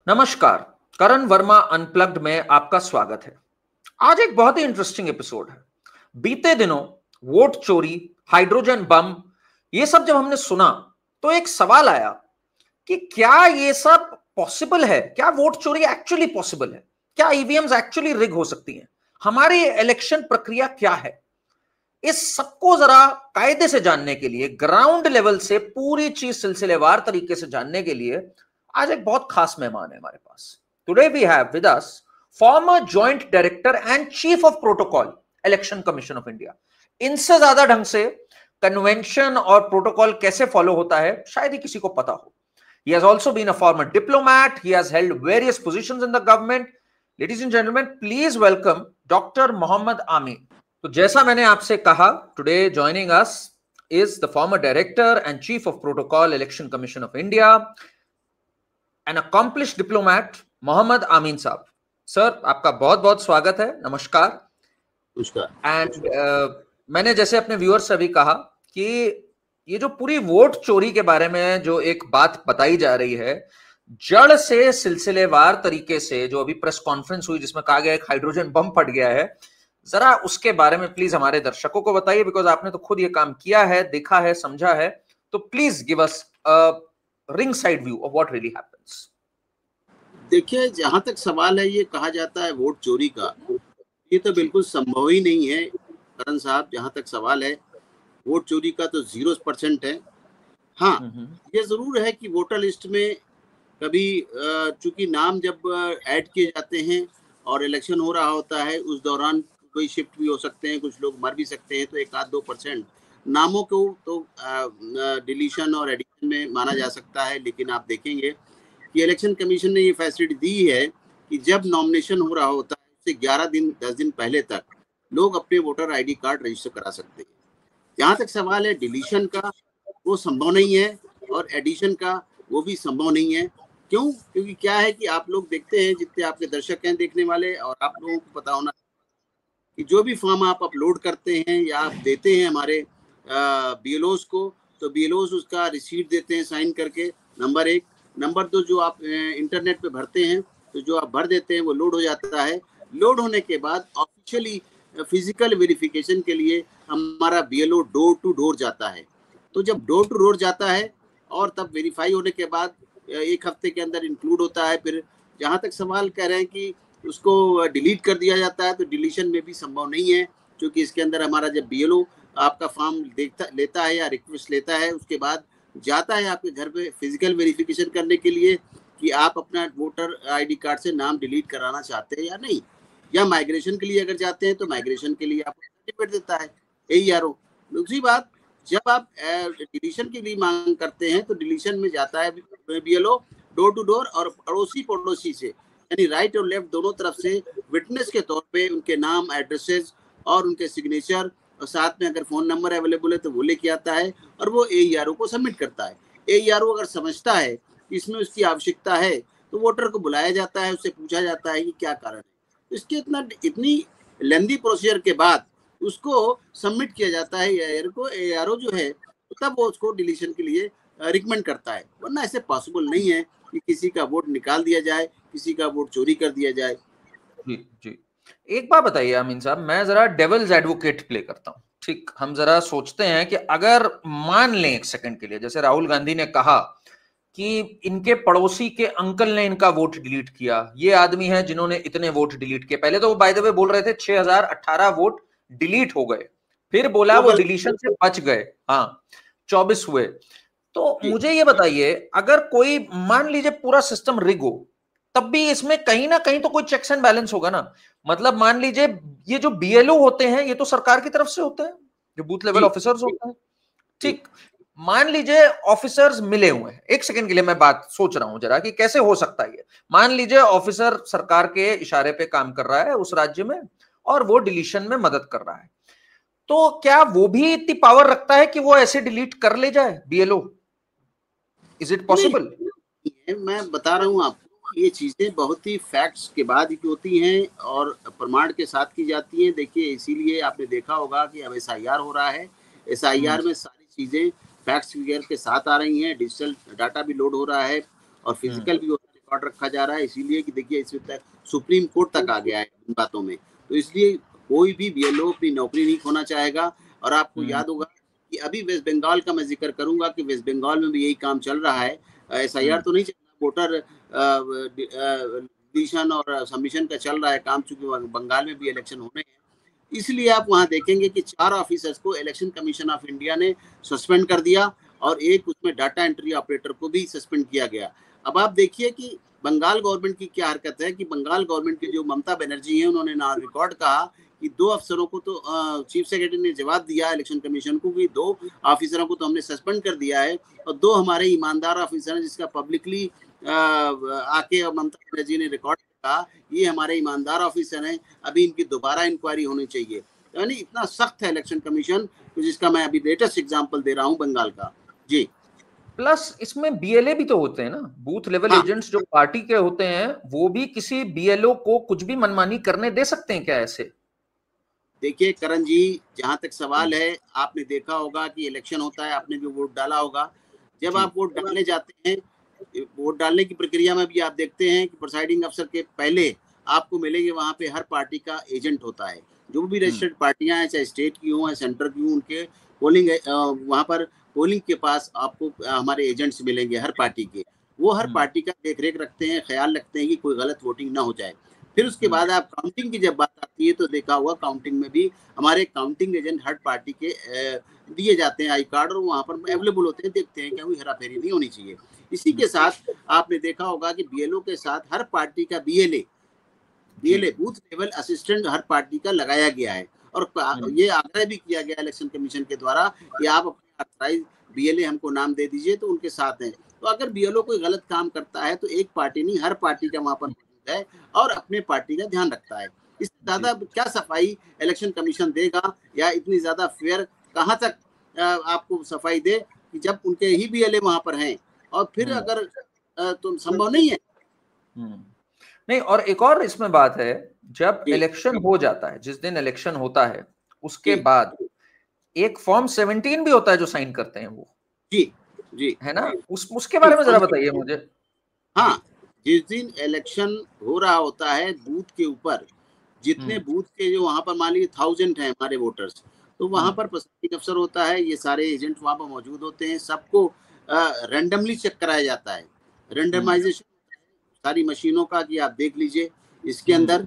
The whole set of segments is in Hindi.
नमस्कार, करण वर्मा अनप्लग्ड में आपका स्वागत है। आज एक बहुत ही इंटरेस्टिंग एपिसोड है। बीते दिनों वोट चोरी, हाइड्रोजन बम, ये सब जब हमने सुना तो एक सवाल आया कि क्या ये सब पॉसिबल है? क्या वोट चोरी एक्चुअली पॉसिबल है? क्या ईवीएम्स एक्चुअली रिग हो सकती हैं? हमारी इलेक्शन प्रक्रिया क्या है? इस सबको जरा कायदे से जानने के लिए, ग्राउंड लेवल से पूरी चीज सिलसिलेवार तरीके से जानने के लिए आज एक बहुत खास मेहमान है हमारे पास। Today we have with us former joint director and chief of protocol, election commission of India. इनसे ज्यादा ढंग से कन्वेंशन और प्रोटोकॉल कैसे फॉलो होता है शायद ही किसी को पता हो। He has also been a former diplomat. He has held various positions in the government. Ladies and gentlemen, please welcome Dr. Mohammad Amin. तो जैसा मैंने आपसे कहा, today joining us is the former director and chief of protocol, Election Commission of India, an accomplished diplomat, Mohammad आमीन साहब। सर, आपका बहुत बहुत स्वागत है। नमस्कार। नमस्कार। एंड मैंने जैसे अपने व्यूअर्स से अभी कहा कि ये जो पूरी वोट चोरी के बारे में जो एक बात बताई जा रही है, जड़ से सिलसिलेवार तरीके से, जो अभी प्रेस कॉन्फ्रेंस हुई जिसमें कहा गया एक हाइड्रोजन बम फट गया है, जरा उसके बारे में प्लीज हमारे दर्शकों को बताइए, बिकॉज आपने तो खुद ये काम किया है, देखा है, समझा है। तो please give us ring side view of what really happens. देखिए, जहां तक सवाल है, ये कहा जाता है वोट चोरी का, ये तो बिल्कुल संभव ही नहीं है करण साहब। जहां तक सवाल है वोट चोरी का, तो 0% है। हाँ, ये जरूर है कि वोटर लिस्ट में कभी चूंकि नाम जब ऐड किए जाते हैं और इलेक्शन हो रहा होता है, उस दौरान कोई शिफ्ट भी हो सकते हैं, कुछ लोग मर भी सकते हैं, तो 1-2% नामों को तो डिलीशन और एडिशन में माना जा सकता है। लेकिन आप देखेंगे कि इलेक्शन कमीशन ने ये फैसिलिटी दी है कि जब नॉमिनेशन हो रहा होता है, उससे 11 दिन 10 दिन पहले तक लोग अपने वोटर आईडी कार्ड रजिस्टर करा सकते हैं। जहाँ तक सवाल है डिलीशन का, वो संभव नहीं है, और एडिशन का वो भी संभव नहीं है। क्यों? क्योंकि क्या है कि आप लोग देखते हैं, जितने आपके दर्शक हैं देखने वाले, और आप लोगों को पता होना कि जो भी फॉर्म आप अपलोड करते हैं या आप देते हैं हमारे बीएलओज को, तो बीएलओज उसका रिसीट देते हैं साइन करके, नंबर 1। नंबर 2, जो आप इंटरनेट पे भरते हैं, तो जो आप भर देते हैं वो लोड हो जाता है। लोड होने के बाद ऑफिशियली फिजिकल वेरिफिकेशन के लिए हमारा बीएलओ डोर टू डोर जाता है। तो जब डोर टू डोर जाता है और तब वेरीफाई होने के बाद 1 हफ्ते के अंदर इंक्लूड होता है। फिर जहाँ तक सवाल कह रहे हैं कि उसको डिलीट कर दिया जाता है, तो डिलीशन में भी संभव नहीं है, क्योंकि इसके अंदर हमारा जब बीएलओ आपका फॉर्म लेता है या रिक्वेस्ट लेता है, उसके बाद जाता है आपके घर पे फिजिकल वेरिफिकेशन करने के लिए कि आप अपना वोटर आईडी कार्ड से नाम डिलीट कराना चाहते हैं या नहीं, या माइग्रेशन के लिए अगर जाते हैं तो माइग्रेशन के लिए आपको सर्टिफिकेट देता है AERO। दूसरी बात, जब आप डिलीशन के लिए मांग करते हैं तो डिलीशन में जाता है बीएलओ डोर टू डोर, और अड़ोसी पड़ोसी से, यानी राइट और लेफ्ट दोनों तरफ से विटनेस के तौर पे उनके नाम, एड्रेसेस और उनके सिग्नेचर, और साथ में अगर फ़ोन नंबर अवेलेबल है तो वो लेके आता है और वो AERO को सबमिट करता है। AERO अगर समझता है कि इसमें उसकी आवश्यकता है, तो वोटर को बुलाया जाता है, उससे पूछा जाता है कि क्या कारण है। इसके इतनी लेंदी प्रोसीजर के बाद उसको सबमिट किया जाता है AERO को। AERO जो है तब वो उसको डिलीशन के लिए रिकमेंड करता है, वरना ऐसे पॉसिबल नहीं है कि किसी का वोट निकाल दिया जाए, किसी का वोट चोरी कर दिया जाए। जी जी, एक बात बताइए अमीन साहब, मैं जरा डेविल्स एडवोकेट प्ले करता हूं। ठीक, हम जरा सोचते हैं कि अगर मान लें एक सेकंड के लिए, जैसे राहुल गांधी ने कहा कि इनके पड़ोसी के अंकल ने इनका वोट डिलीट किया, ये आदमी है जिन्होंने इतने वोट डिलीट किए। पहले तो वो बाय द वे बोल रहे थे 6018 वोट डिलीट हो गए, फिर बोला वो डिलीशन से बच गए, हाँ 24 हुए। तो मुझे ये बताइए, अगर कोई मान लीजिए पूरा सिस्टम रिग हो, तब भी इसमें कहीं ना कहीं तो कोई चेक्स एंड बैलेंस होगा ना। मतलब मान लीजिए ये जो बीएलओ होते हैं ये तो सरकार की तरफ से होते हैं, जो बूथ लेवल ऑफिसर्स होते हैं। ठीक, मान लीजिए ऑफिसर्स मिले हुए हैं, एक सेकंड के लिए मैं बात सोच रहा हूं जरा कि कैसे हो सकता है ये। मान लीजिए ऑफिसर सरकार के इशारे पे काम कर रहा है उस राज्य में और वो डिलीशन में मदद कर रहा है, तो क्या वो भी इतनी पावर रखता है कि वो ऐसे डिलीट कर ले जाए बीएलओ? Is it possible? मैं बता रहा हूँ आपको, ये चीजें बहुत ही फैक्ट्स के बाद ही होती हैं और प्रमाण के साथ की जाती हैं। देखिए, इसीलिए आपने देखा होगा कि अब SIR हो रहा है। SIR में सारी चीजें फैक्ट्स फिगर के साथ आ रही हैं, डिजिटल डाटा भी लोड हो रहा है और फिजिकल भी हो रहा है, रिकॉर्ड रखा जा रहा है, इसीलिए कि देखिए इसमें तक सुप्रीम कोर्ट तक आ गया है इन बातों में। तो इसलिए कोई भी बीएलओ अपनी नौकरी नहीं खोना चाहेगा। और आपको याद होगा कि अभी वेस्ट बंगाल का मैं जिक्र करूंगा कि वेस्ट बंगाल में भी यही काम चल रहा है। एसआईआर तो नहीं चल रहा, वोटर डिलीशन और सबमिशन का चल रहा है काम, चूंकि बंगाल में भी इलेक्शन होने हैं। इसलिए आप वहां देखेंगे कि 4 ऑफिसर्स को इलेक्शन कमीशन ऑफ इंडिया ने सस्पेंड कर दिया और एक उसमें डाटा एंट्री ऑपरेटर को भी सस्पेंड किया गया। अब आप देखिए कि बंगाल गवर्नमेंट की क्या हरकत है कि बंगाल गवर्नमेंट की जो ममता बनर्जी है, उन्होंने ना रिकॉर्ड कहा कि 2 अफसरों को तो चीफ सेक्रेटरी ने जवाब दिया इलेक्शन कमीशन को कि 2 ऑफिसरों को तो हमने सस्पेंड कर दिया है और 2 हमारे ईमानदार ऑफिसर हैं, जिसका पब्लिकली आके ममता बनर्जी ने रिकॉर्ड कहा, ये हमारे ईमानदार ऑफिसर हैं, अभी इनकी दोबारा इंक्वायरी होनी चाहिए। यानी इतना सख्त है इलेक्शन कमीशन, जिसका मैं अभी लेटेस्ट एग्जांपल दे रहा हूं बंगाल का। जी, प्लस इसमें बीएलए भी तो होते हैं ना, बूथ लेवल एजेंट्स जो पार्टी के होते हैं, वो भी किसी बीएलओ को कुछ भी मनमानी करने दे सकते हैं क्या ऐसे? देखिए करण जी, जहां तक सवाल है, आपने देखा होगा कि इलेक्शन होता है, आपने भी वोट डाला होगा। जब आप वोट डालने जाते हैं, वोट डालने की प्रक्रिया में भी आप देखते हैं कि प्रिसाइडिंग अफसर के पहले आपको मिलेंगे वहां पे हर पार्टी का एजेंट होता है। जो भी रजिस्टर्ड पार्टियां हैं, चाहे स्टेट की हों या सेंटर की हों, उनके पोलिंग वहां पर पोलिंग के पास आपको हमारे एजेंट्स मिलेंगे हर पार्टी के। वो हर पार्टी का देख रेख रखते हैं, ख्याल रखते हैं कि कोई गलत वोटिंग ना हो जाए। फिर उसके बाद आप काउंटिंग की जब बात आती है तो देखा हुआ काउंटिंग में भी हमारे काउंटिंग एजेंट हर पार्टी के दिए जाते हैं आई कार्ड, और वहाँ पर अवेलेबल होते हैं, देखते हैं कि कोई हेराफेरी नहीं होनी चाहिए। इसी के साथ आपने देखा होगा कि बीएलओ के साथ हर पार्टी का बीएलए बूथ लेवल असिस्टेंट हर पार्टी का लगाया गया है। और ये आग्रह भी किया गया इलेक्शन कमीशन के द्वारा कि आप अपने ऑथराइज बीएलए हमको नाम दे दीजिए, तो उनके साथ हैं। तो अगर बीएलओ कोई गलत काम करता है तो एक पार्टी नहीं, हर पार्टी का वहां पर मौजूद है और अपने पार्टी का ध्यान रखता है। इससे ज्यादा क्या सफाई इलेक्शन कमीशन देगा, या इतनी ज्यादा फेयर कहाँ तक आपको सफाई दे कि जब उनके ही बीएलए वहां पर हैं, और फिर अगर तो संभव नहीं है। नहीं, और एक और इसमें बात है, जब इलेक्शन हो जाता है, जिस दिन इलेक्शन होता है उसके बाद एक फॉर्म 17 भी होता है जो साइन करते हैं वो। जी है ना, उसके बारे में जरा बताइए मुझे। हाँ, जिस दिन इलेक्शन हो रहा होता है, बूथ के ऊपर जितने बूथ के जो वहां पर मान लीजिए 1000 है हमारे वोटर्स, तो वहां पर प्रिसाइडिंग अफसर होता है, ये सारे एजेंट वहां पर मौजूद होते हैं, सबको रैंडमली चेक कराया जाता है। रेंडमाइजेशन सारी मशीनों का कि आप देख लीजिए इसके अंदर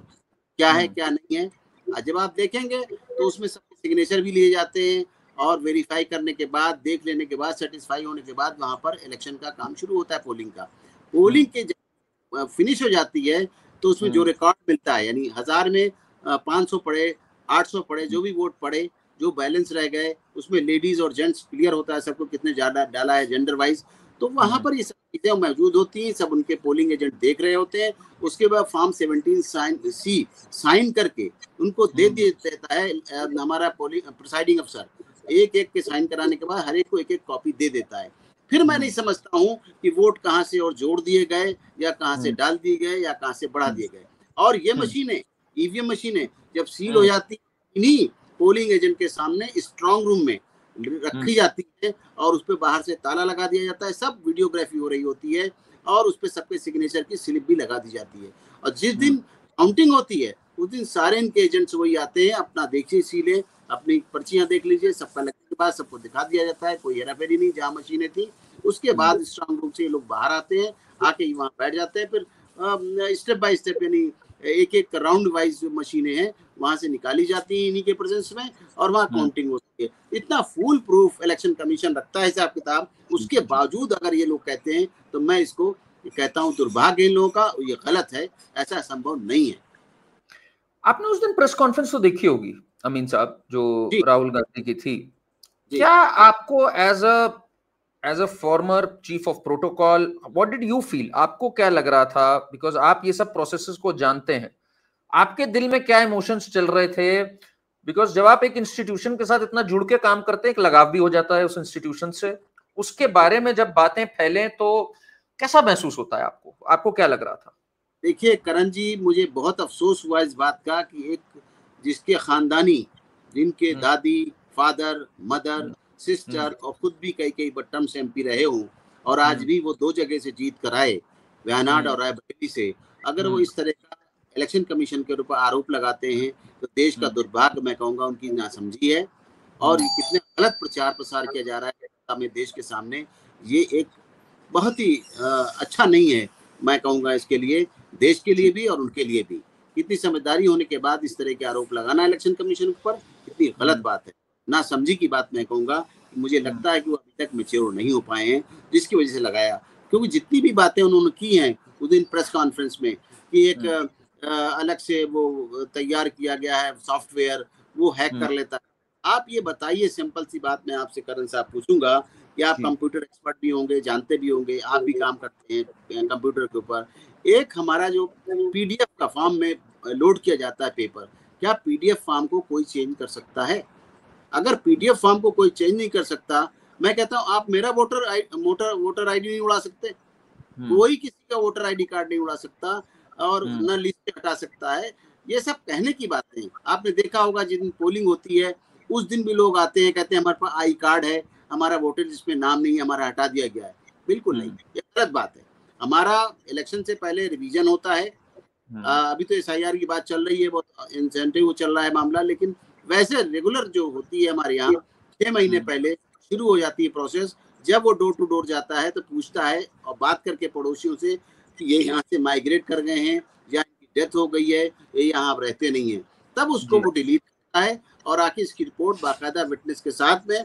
क्या है क्या नहीं है। जब आप देखेंगे तो उसमें सबके सिग्नेचर भी लिए जाते हैं, और वेरीफाई करने के बाद, देख लेने के बाद, सेटिस्फाई होने के बाद वहां पर इलेक्शन का काम शुरू होता है, पोलिंग का। पोलिंग के जब फिनिश हो जाती है तो उसमें जो रिकॉर्ड मिलता है, यानी 1000 में 500 पड़े, 800 पड़े, जो भी वोट पड़े, जो बैलेंस रह गए, उसमें लेडीज और जेंट्स क्लियर होता है सबको कितने ज्यादा डाला है जेंडर वाइज। तो वहां पर ये सब चीजें मौजूद होती हैं, सब उनके पोलिंग एजेंट देख रहे होते हैं। उसके बाद फॉर्म 17 साइन करके उनको दे देता है हमारा प्रिसाइडिंग अफसर। एक एक के साइन कराने के बाद हर एक को एक एक कॉपी दे देता है। फिर मैं नहीं समझता हूँ कि वोट कहाँ से और जोड़ दिए गए, या कहाँ से डाल दिए गए, या कहाँ से बढ़ा दिए गए। और ये मशीनें, ईवीएम मशीनें जब सील हो जाती इन्हीं पोलिंग एजेंट के सामने स्ट्रांग रूम में रखी जाती है, और उस पर बाहर से ताला लगा दिया जाता है, सब वीडियोग्राफी हो रही होती है, और उस पर सबके सिग्नेचर की स्लिप भी लगा दी जाती है। और जिस दिन काउंटिंग होती है उस दिन सारे इनके एजेंट्स वही आते हैं, अपना देखिए सीले, अपनी पर्चियां देख लीजिए, सबका लगने के बाद सबको दिखा दिया जाता है, कोई हेराफेरी नहीं जहाँ मशीनें थी। उसके बाद स्ट्रांग रूम से ये लोग बाहर आते हैं, आके वहाँ बैठ जाते हैं। फिर स्टेप बाय स्टेप, यानी एक एक राउंड वाइज जो मशीनें हैं वहां से निकाली जाती हैं इन्हीं के प्रेजेंस में, और वहाँ काउंटिंग होती है। इतना फुल प्रूफ इलेक्शन कमीशन रखता है हिसाब किताब, उसके बावजूद अगर ये लोग कहते हैं तो मैं इसको कहता हूँ दुर्भाग्य इन लोगों का, ये गलत है, ऐसा संभव नहीं है। आपने उस दिन प्रेस कॉन्फ्रेंस तो देखी होगी अमीन साहब, जो राहुल गांधी की थी। क्या आपको as a former chief of protocol, what did you feel? आपको क्या लग रहा था? बिकॉज आप ये सब प्रोसेसेस को जानते हैं, आपके दिल में क्या इमोशंस चल रहे थे? बिकॉज जब आप एक इंस्टीट्यूशन के साथ इतना जुड़ के काम करते हैं, एक लगाव भी हो जाता है उस इंस्टीट्यूशन से। उसके बारे में जब बातें फैलें तो कैसा महसूस होता है आपको? आपको क्या लग रहा था? देखिए करण जी, मुझे बहुत अफसोस हुआ इस बात का कि एक जिसके खानदानी, जिनके दादी, फादर, मदर, सिस्टर और खुद भी कई बट्टम से एमपी रहे हूँ, और आज भी वो 2 जगह से जीत कर आए, वायनाड और रायबरेली से, अगर वो इस तरह का इलेक्शन कमीशन के ऊपर आरोप लगाते हैं तो देश का दुर्भाग्य, मैं कहूँगा उनकी नासमझी है। और ये कितने गलत प्रचार प्रसार किया जा रहा है हमें देश के सामने, ये एक बहुत ही अच्छा नहीं है, मैं कहूँगा इसके लिए, देश के लिए भी और उनके लिए भी। कितनी समझदारी होने के बाद इस तरह के आरोप लगाना इलेक्शन कमीशन पर कितनी गलत बात है, ना समझी की बात मैं कहूँगा। मुझे लगता है कि वो अभी तक मैच्योर नहीं हो पाए हैं, जिसकी वजह से लगाया। क्योंकि जितनी भी बातें उन्होंने की हैं उस दिन प्रेस कॉन्फ्रेंस में कि एक अलग से वो तैयार किया गया है सॉफ्टवेयर, वो हैक कर लेता है। आप ये बताइए, सिंपल सी बात मैं आपसे करण साहब पूछूंगा कि आप कंप्यूटर एक्सपर्ट भी होंगे, जानते भी होंगे, आप भी काम करते हैं कंप्यूटर के ऊपर। एक हमारा जो पीडीएफ का फॉर्म में लोड किया जाता है पेपर, क्या पीडीएफ फॉर्म को कोई चेंज कर सकता है? अगर पीडीएफ फॉर्म को कोई चेंज नहीं कर सकता, मैं कहता हूँ आप मेरा वोटर आईडी नहीं उड़ा सकते, कोई किसी का वोटर आईडी कार्ड नहीं उड़ा सकता और न लिस्ट से हटा सकता है। ये सब कहने की बातें। आपने देखा होगा जिस दिन पोलिंग होती है उस दिन भी लोग आते हैं, कहते हैं हमारे पास आई कार्ड है, हमारा वोटर लिस्ट में नाम नहीं है, हमारा हटा दिया गया है। बिल्कुल नहीं, ये गलत बात है। हमारा इलेक्शन से पहले रिवीजन होता है। अभी तो एसआईआर की बात चल रही है, बहुत इंसेंटिव चल रहा है मामला, लेकिन वैसे रेगुलर जो होती है हमारे यहाँ 6 महीने पहले शुरू हो जाती है प्रोसेस। जब वो डोर टू डोर जाता है तो पूछता है और बात करके पड़ोसियों से कि ये यहाँ से माइग्रेट कर गए हैं या इनकी डेथ हो गई है, ये यहाँ रहते नहीं है, तब उसको वो डिलीट करता है और आके इसकी रिपोर्ट बाकायदा विटनेस के साथ में,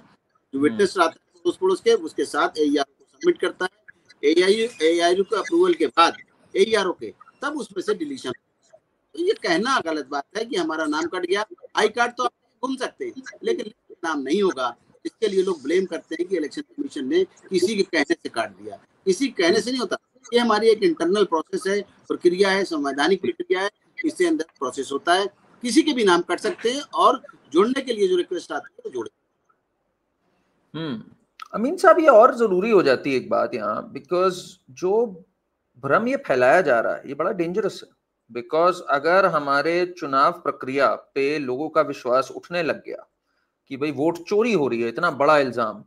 जो विटनेस रहता है पड़ोस के, उसके साथ एईआर को सबमिट करता है। एईआर के अप्रूवल के बाद एईआर के तब उसमें से डिलीशन। तो ये कहना गलत बात है कि हमारा नाम कट गया। आई कार्ड तो आप घूम सकते हैं लेकिन नाम नहीं होगा। इसके लिए लोग ब्लेम करते हैं कि इलेक्शन कमीशन ने किसी के कहने से काट दिया। किसी कहने से नहीं होता, ये हमारी एक इंटरनल प्रोसेस है, प्रक्रिया है, संवैधानिक प्रक्रिया है, इससे अंदर प्रोसेस होता है। किसी के भी नाम कट सकते हैं और जोड़ने के लिए जो रिक्वेस्ट आती है वो जोड़े। अमीन साहब, ये और जरूरी हो जाती है एक बात यहाँ, बिकॉज जो भ्रम ये फैलाया जा रहा है ये बड़ा डेंजरस है। बिकॉज अगर हमारे चुनाव प्रक्रिया पे लोगों का विश्वास उठने लग गया कि भाई वोट चोरी हो रही है, इतना बड़ा इल्जाम,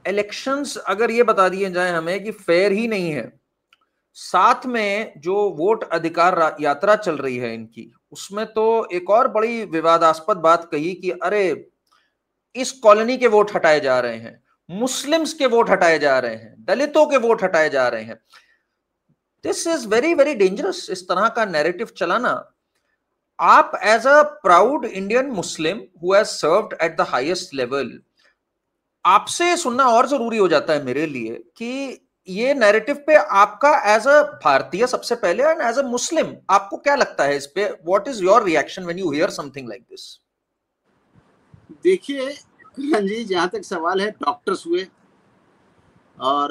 इलेक्शंस अगर ये बता दिए जाए हमें कि फेयर ही नहीं है, साथ में जो वोट अधिकार यात्रा चल रही है इनकी, उसमें तो एक और बड़ी विवादास्पद बात कही कि अरे इस कॉलोनी के वोट हटाए जा रहे हैं, मुस्लिम्स के वोट हटाए जा रहे हैं, दलितों के वोट हटाए जा रहे हैं। This is very very dangerous, इस तरह का नैरेटिव चलाना। आप as a proud Indian Muslim who has served at the highest level, आपसे सुनना और जरूरी हो जाता है मेरे लिए कि ये नैरेटिव पे आपका एज अ भारतीय सबसे पहले एंड एज अ मुस्लिम आपको क्या लगता है इस पे? What is your reaction when you here something like this? देखिए किरण जी, जहां तक सवाल है, डॉक्टर्स हुए और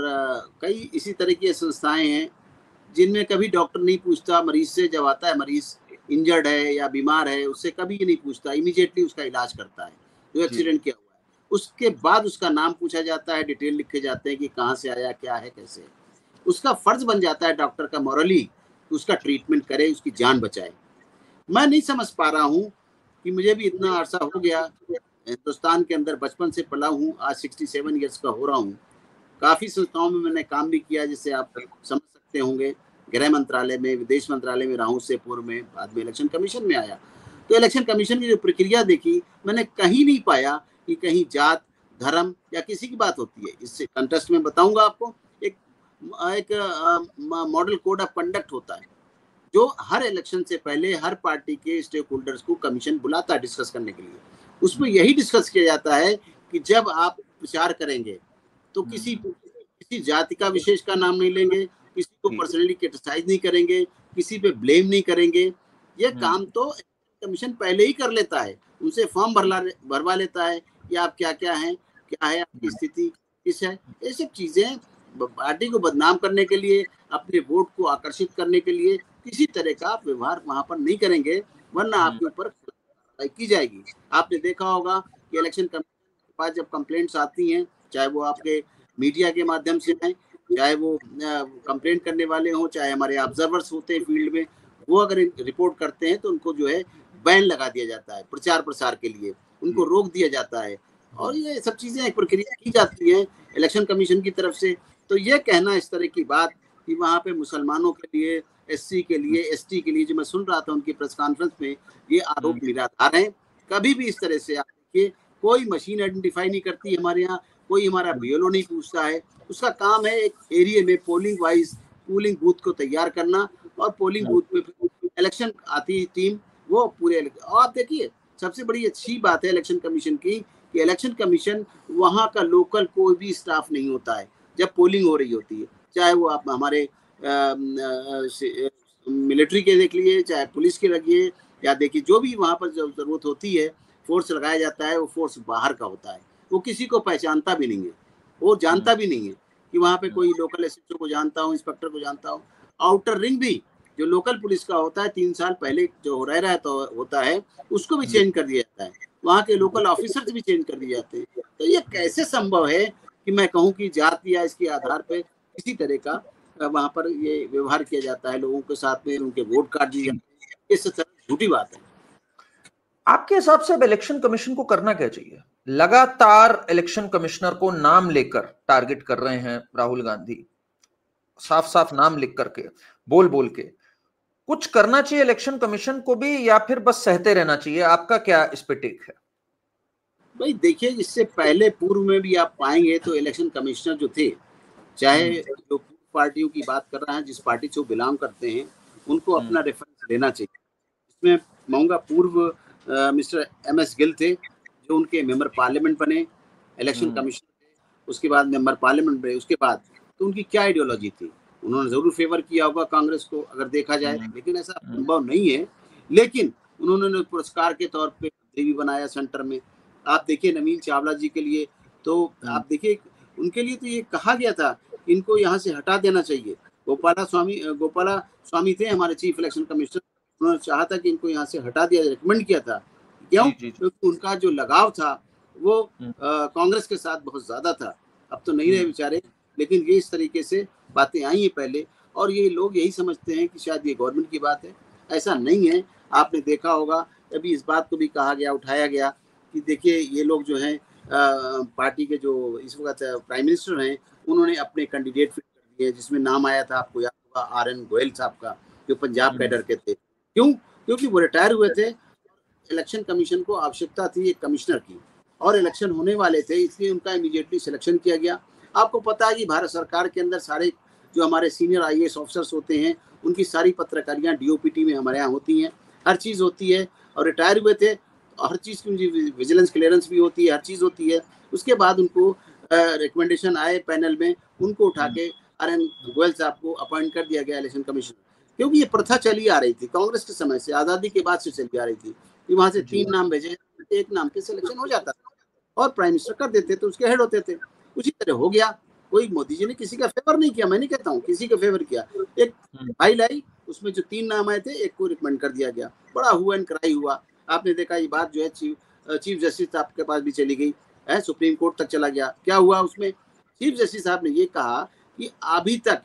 कई इसी तरह की संस्थाएं हैं जिनमें कभी डॉक्टर नहीं पूछता मरीज से। जब आता है मरीज इंजर्ड है या बीमार है, उससे कभी नहीं पूछता, इमीडिएटली उसका इलाज करता है। जो एक्सीडेंट किया हुआ है उसके बाद उसका नाम पूछा जाता है, डिटेल लिखे जाते हैं कि कहाँ से आया, क्या है, कैसे। उसका फर्ज बन जाता है डॉक्टर का मॉरली, उसका ट्रीटमेंट करे, उसकी जान बचाए। मैं नहीं समझ पा रहा हूँ कि मुझे भी इतना अरसा हो गया हिंदुस्तान के अंदर, बचपन से पला हूँ, आज 67 ईयर्स का हो रहा हूँ। काफ़ी संस्थाओं में मैंने काम भी किया, जिससे आप समझ सकते होंगे। गृह मंत्रालय में, विदेश मंत्रालय में रहा हूँ उससे पूर्व में, बाद में इलेक्शन कमीशन में आया। तो इलेक्शन कमीशन की जो प्रक्रिया देखी, मैंने कहीं नहीं पाया कि कहीं जात, धर्म या किसी की बात होती है। इससे कंटेस्ट में बताऊंगा आपको, एक मॉडल कोड ऑफ कंडक्ट होता है जो हर इलेक्शन से पहले हर पार्टी के स्टेक होल्डर्स को कमीशन बुलाता है डिस्कस करने के लिए। उसमें यही डिस्कस किया जाता है कि जब आप प्रचार करेंगे तो किसी जाति का विशेष का नाम नहीं लेंगे, किसी को पर्सनली क्रिटिसाइज नहीं करेंगे, किसी पे ब्लेम नहीं करेंगे। ये काम तो कमीशन पहले ही कर लेता है, उनसे फॉर्म भरवा लेता है कि आप क्या क्या हैं, क्या है आपकी स्थिति, किस है। ये सब चीजें पार्टी को बदनाम करने के लिए, अपने वोट को आकर्षित करने के लिए किसी तरह का आप व्यवहार वहां पर नहीं करेंगे, वरना आपके ऊपर कार्रवाई की जाएगी। आपने देखा होगा कि इलेक्शन कमीशन के पास जब कंप्लेंट्स आती हैं, चाहे वो आपके मीडिया के माध्यम से आए, चाहे वो कंप्लेंट करने वाले हों, चाहे हमारे ऑब्जर्वर्स होते हैं फील्ड में, वो अगर रिपोर्ट करते हैं तो उनको जो है बैन लगा दिया जाता है, प्रचार प्रसार के लिए उनको रोक दिया जाता है। और ये सब चीजें एक प्रक्रिया की जाती है इलेक्शन कमीशन की तरफ से। तो ये कहना इस तरह की बात कि वहाँ पे मुसलमानों के लिए, SC के लिए, ST के लिए, जो मैं सुन रहा था उनकी प्रेस कॉन्फ्रेंस में, ये आरोप निराधार हैं। कभी भी इस तरह से आप देखिए, कोई मशीन आइडेंटिफाई नहीं करती हमारे यहाँ, कोई हमारा BLO नहीं पूछता है। उसका काम है एक एरिया में पोलिंग बूथ को तैयार करना, और पोलिंग बूथ पे इलेक्शन आती टीम वो पूरे। और आप देखिए, सबसे बड़ी अच्छी बात है इलेक्शन कमीशन की कि इलेक्शन कमीशन वहाँ का लोकल कोई भी स्टाफ नहीं होता है जब पोलिंग हो रही होती है, चाहे वो आप हमारे मिलिट्री के देख लिए, चाहे पुलिस के लगिए, या देखिए जो भी वहाँ पर जरूरत होती है फोर्स लगाया जाता है, वो फोर्स बाहर का होता है, वो किसी को पहचानता भी नहीं है, वो जानता भी नहीं है कि वहाँ पे कोई लोकल SHO को जानता हूँ, इंस्पेक्टर को जानता हूँ। आउटर रिंग भी जो लोकल पुलिस का होता है, 3 साल पहले जो रह रहा है तो होता है, उसको भी चेंज कर दिया जाता है, वहाँ के लोकल ऑफिसर्स भी चेंज कर दिए जाते हैं। तो ये कैसे संभव है कि मैं कहूँ कि जात या इसके आधार पे किसी तरह का वहाँ पर ये व्यवहार किया जाता है लोगों के साथ में, उनके वोट काट दिए जाते हैं, ये झूठी बात है। आपके हिसाब से अब इलेक्शन कमीशन को करना क्या चाहिए? लगातार इलेक्शन कमिश्नर को नाम लेकर टारगेट कर रहे हैं राहुल गांधी, साफ साफ नाम लिख करके, बोल बोल के। कुछ करना चाहिए इलेक्शन कमीशन को भी, या फिर बस सहते रहना चाहिए? आपका क्या इस पे टेक है? भाई देखिए, इससे पहले पूर्व में भी आप पाएंगे तो इलेक्शन कमिश्नर जो थे, चाहे जो पार्टियों की बात कर रहे हैं, जिस पार्टी से वो बिलोंग करते हैं, उनको अपना रेफरेंस लेना चाहिए। इसमें कहूँगा पूर्व मिस्टर MS गिल थे, जो उनके मेंबर पार्लियामेंट बने, इलेक्शन कमिश्नर थे, उसके बाद मेंबर पार्लियामेंट बने। उसके बाद तो उनकी क्या आइडियोलॉजी थी? उन्होंने जरूर फेवर किया होगा कांग्रेस को अगर देखा जाए, लेकिन ऐसा संभव नहीं है। लेकिन उन्होंने पुरस्कार के तौर पे देवी बनाया सेंटर में। आप देखिए नवीन चावला जी के लिए, तो आप देखिए उनके लिए तो ये कहा गया था कि इनको यहाँ से हटा देना चाहिए। गोपाला स्वामी थे हमारे चीफ इलेक्शन कमिश्नर, उन्होंने चाहा था कि इनको यहाँ से हटा दिया, रिकमेंड किया था। क्यों? क्योंकि उनका जो लगाव था वो कांग्रेस के साथ बहुत ज्यादा था। अब तो नहीं रहे बेचारे, लेकिन ये इस तरीके से बातें आई हैं पहले, और ये लोग यही समझते हैं कि शायद ये गवर्नमेंट की बात है। ऐसा नहीं है। आपने देखा होगा अभी इस बात को भी कहा गया, उठाया गया कि देखिए ये लोग जो हैं पार्टी के जो इस वक्त प्राइम मिनिस्टर हैं, उन्होंने अपने कैंडिडेट फिट कर दिए, जिसमें नाम आया था, आपको याद होगा, RN गोयल साहब का, जो पंजाब कैडर के थे। क्यों? क्योंकि वो रिटायर हुए थे। इलेक्शन कमीशन को आवश्यकता थी एक कमिश्नर की, और इलेक्शन होने वाले थे, इसलिए उनका इमीडिएटली सिलेक्शन किया गया। आपको पता है कि भारत सरकार के अंदर सारे जो हमारे सीनियर IAS ऑफिसर्स होते हैं, उनकी सारी पत्रकारियां DOPT में हमारे यहाँ होती हैं, हर चीज़ होती है, और रिटायर हुए थे, हर चीज़ की उनकी विजिलेंस क्लियरेंस भी होती है, हर चीज़ होती है। उसके बाद उनको रिकमेंडेशन आए पैनल में, उनको उठा के RN गोयल साहब को अपॉइंट कर दिया गया इलेक्शन कमीशन। क्योंकि ये प्रथा चली आ रही थी कांग्रेस के समय से, आज़ादी के बाद से चली आ रही थी कि वहाँ से 3 नाम भेजे, एक नाम के सिलेक्शन हो जाता था और प्राइम मिनिस्टर कर देते थे, उसके हेड होते थे। उसी तरह हो गया। कोई मोदी जी ने किसी का फेवर नहीं किया, मैं नहीं कहता हूँ किसी का फेवर किया। एक फाइल आई, उसमें जो 3 नाम आए थे, एक को रिकमेंड कर दिया गया। बड़ा हुआ एंड कराई हुआ। आपने देखा ये बात जो है चीफ जस्टिस आपके पास भी चली गई है, सुप्रीम कोर्ट तक चला गया। क्या हुआ उसमें? चीफ जस्टिस साहब ने ये कहा कि अभी तक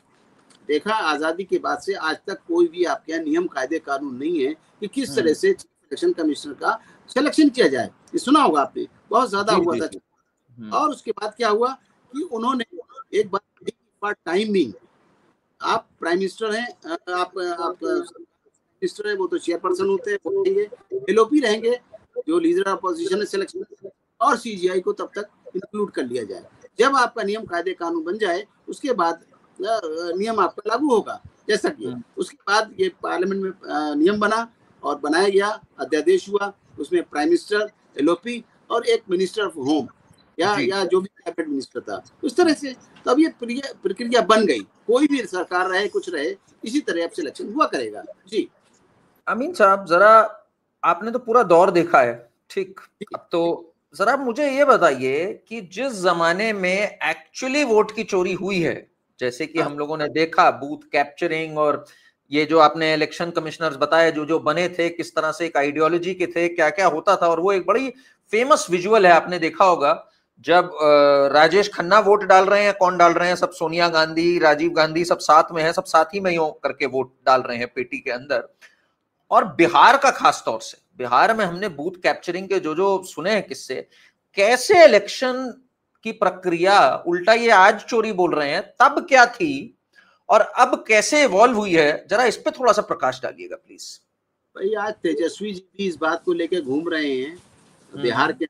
देखा, आजादी के बाद से आज तक कोई भी आपके यहाँ नियम कायदे कानून नहीं है कि किस तरह से इलेक्शन कमिश्नर का सिलेक्शन किया जाए। ये सुना होगा आपने, बहुत ज्यादा हुआ था। और उसके बाद क्या हुआ कि उन्होंने एक बार टाइमिंग, आप प्राइम मिनिस्टर हैं, आप मिनिस्टर है, वो तो चेयरपर्सन होते हैं, बोलेंगे LOP रहेंगे जो लीडर अपोजिशन है सिलेक्शन, और CGI को तब तक इंक्लूड कर लिया जाए। जब आपका नियम कायदे कानून बन जाए, उसके बाद नियम आपका लागू होगा। जैसा कि उसके बाद ये पार्लियामेंट में नियम बना और बनाया गया, अध्यादेश हुआ, उसमें प्राइम मिनिस्टर, LOP और एक मिनिस्टर ऑफ होम या जो भी कैबिनेट मिनिस्टर था, उस तरह से तब ये प्रक्रिया बन गई। कोई भी सरकार रहे, कुछ रहे, इसी तरह अब सिलेक्शन हुआ करेगा। जी अमीन साहब, जरा आपने तो पूरा दौर देखा है, ठीक? अब तो जरा मुझे ये बताइए कि जिस जमाने में एक्चुअली वोट की चोरी हुई है, जैसे कि हम लोगों ने देखा बूथ कैप्चरिंग, और ये जो आपने इलेक्शन कमिश्नर्स बताए जो जो बने थे, किस तरह से एक आइडियोलॉजी के थे, क्या क्या होता था, और वो एक बड़ी फेमस विजुअल है, आपने देखा होगा जब राजेश खन्ना वोट डाल रहे हैं, कौन डाल रहे हैं? सब सोनिया गांधी, राजीव गांधी सब साथ में है, सब साथ ही में यूं करके वोट डाल रहे हैं पेटी के अंदर। और बिहार का खास तौर से, बिहार में हमने बूथ कैप्चरिंग के जो जो सुने हैं किस्से, कैसे इलेक्शन की प्रक्रिया, उल्टा ये आज चोरी बोल रहे हैं, तब क्या थी और अब कैसे इवॉल्व हुई है, जरा इस पे थोड़ा सा प्रकाश डालिएगा प्लीज। भाई आज तेजस्वी जी भी इस बात को लेकर घूम रहे हैं बिहार के,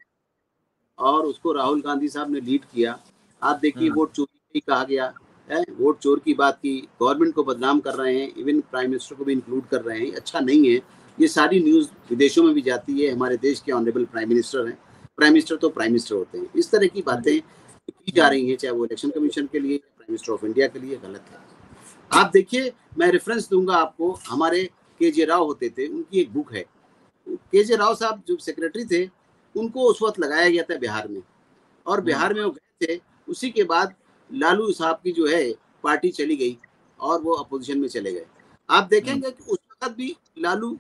और उसको राहुल गांधी साहब ने लीड किया। आप देखिए वोट चोरी ही कहा गया है, वोट चोर की बात की, गवर्नमेंट को बदनाम कर रहे हैं, इवन प्राइम मिनिस्टर को भी इंक्लूड कर रहे हैं। अच्छा नहीं है, ये सारी न्यूज विदेशों में भी जाती है। हमारे देश के ऑनरेबल प्राइम मिनिस्टर हैं, प्राइम मिनिस्टर तो प्राइम मिनिस्टर होते हैं। इस तरह की बातें की जा रही हैं, चाहे वो इलेक्शन कमीशन के लिए, प्राइम मिनिस्टर ऑफ इंडिया के लिए, गलत है। आप देखिए, मैं रेफरेंस दूंगा आपको, हमारे के.जे. राव होते थे, उनकी एक बुक है। के.जे. राव साहब जो सेक्रेटरी थे, उनको उस वक्त लगाया गया था बिहार में, और बिहार में वो गए थे। उसी के बाद लालू साहब की जो है पार्टी चली गई और वो अपोजिशन में चले गए। आप देखेंगे कि उस वक्त भी लालू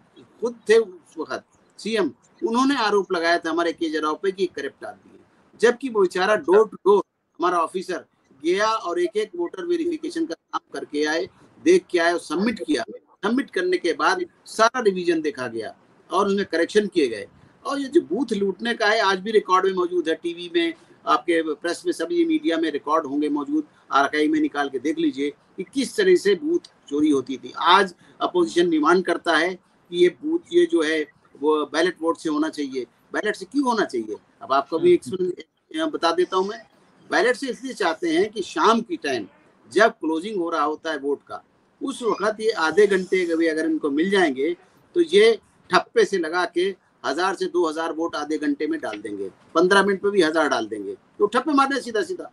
खुद थे उस वक्त सीएम, उन्होंने आरोप लगाया था हमारे के.जे. राव पे कि करप्ट आदमी है, जबकि वो बेचारा डोर टू डोर हमारा ऑफिसर गया और एक एक वोटर वेरिफिकेशन का काम करके आए, देख के आए और सबमिट किया। सबमिट करने के बाद सारा रिवीजन देखा गया और उसमें करेक्शन किए गए। और ये जो बूथ लूटने का है, आज भी रिकॉर्ड में मौजूद है, टीवी में, आपके प्रेस में, सभी मीडिया में रिकॉर्ड होंगे मौजूद। आर्काइव में निकाल के देख लीजिए कि किस तरह से बूथ चोरी होती थी। आज अपोजिशन डिमांड करता है कि ये बूथ, ये जो है वो बैलेट वोट से होना चाहिए। बैलेट से क्यों होना चाहिए, अब आपको भी एक्सप्लेन बता देता हूँ मैं। बैलेट से इसलिए चाहते हैं कि शाम की टाइम जब क्लोजिंग हो रहा होता है वोट का, उस वक्त ये आधे घंटे कभी अगर इनको मिल जाएंगे तो ये ठप्पे से लगा के 1000 से 2000 वोट आधे घंटे में डाल देंगे, 15 मिनट में भी 1000 डाल देंगे, तो ठप्पे मारने सीधा सीधा।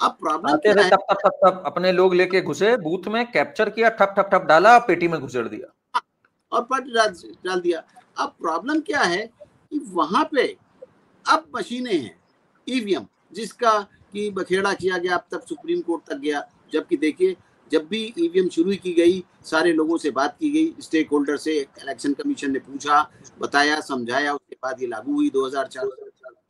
अब प्रॉब्लम क्या है, ठप ठप ठप अपने लोग लेके घुसे बूथ में, कैप्चर किया, ठप ठप ठप डाला, पेटी में घुसेड़ दिया और पार्टी डाल दिया। अब प्रॉब्लम क्या है कि वहां पे अब मशीनें हैं, ईवीएम, जिसका कि बखेड़ा किया गया, अब तक सुप्रीम कोर्ट तक गया। जबकि देखिए, जब भी ईवीएम शुरू की गई, सारे लोगों से बात की गई, स्टेक होल्डर से, इलेक्शन कमीशन ने पूछा, बताया, समझाया, उसके बाद ये लागू हुई 2004।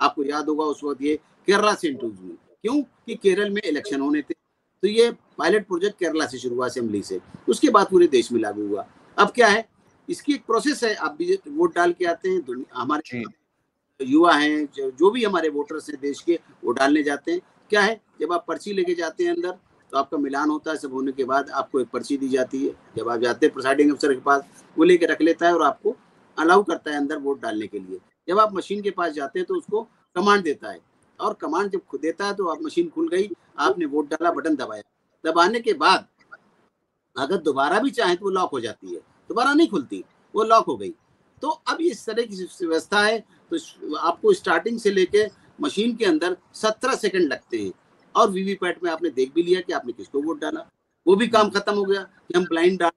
आपको याद होगा उस वक्त ये केरला से इंट्रोड्यूस हुई, क्यों कि केरल में इलेक्शन होने थे, तो ये पायलट प्रोजेक्ट केरला से शुरू हुआ, असेंबली से, उसके बाद पूरे देश में लागू हुआ। अब क्या है, इसकी एक प्रोसेस है, आप भी वोट डाल के आते हैं, हमारे युवा हैं, जो भी हमारे वोटर्स हैं देश के, वो डालने जाते हैं। क्या है, जब आप पर्ची लेके जाते हैं अंदर, तो आपका मिलान होता है, सब होने के बाद आपको एक पर्ची दी जाती है। जब आप जाते हैं प्रिसाइडिंग अफसर के पास, वो लेके रख लेता है और आपको अलाउ करता है अंदर वोट डालने के लिए। जब आप मशीन के पास जाते हैं तो उसको कमांड देता है, और कमांड जब खुद देता है तो आप, मशीन खुल गई, आपने वोट डाला, बटन दबाया, दबाने के बाद अगर दोबारा भी चाहे तो वो लॉक हो जाती है, दोबारा नहीं खुलती, वो लॉक हो गई। तो अब इस तरह की व्यवस्था है, तो आपको स्टार्टिंग से लेके मशीन के अंदर 17 सेकंड लगते हैं, और वीवीपैट में आपने देख भी लिया कि आपने किसको वोट डाला, वो भी काम खत्म हो गया कि हम ब्लाइंड डाल,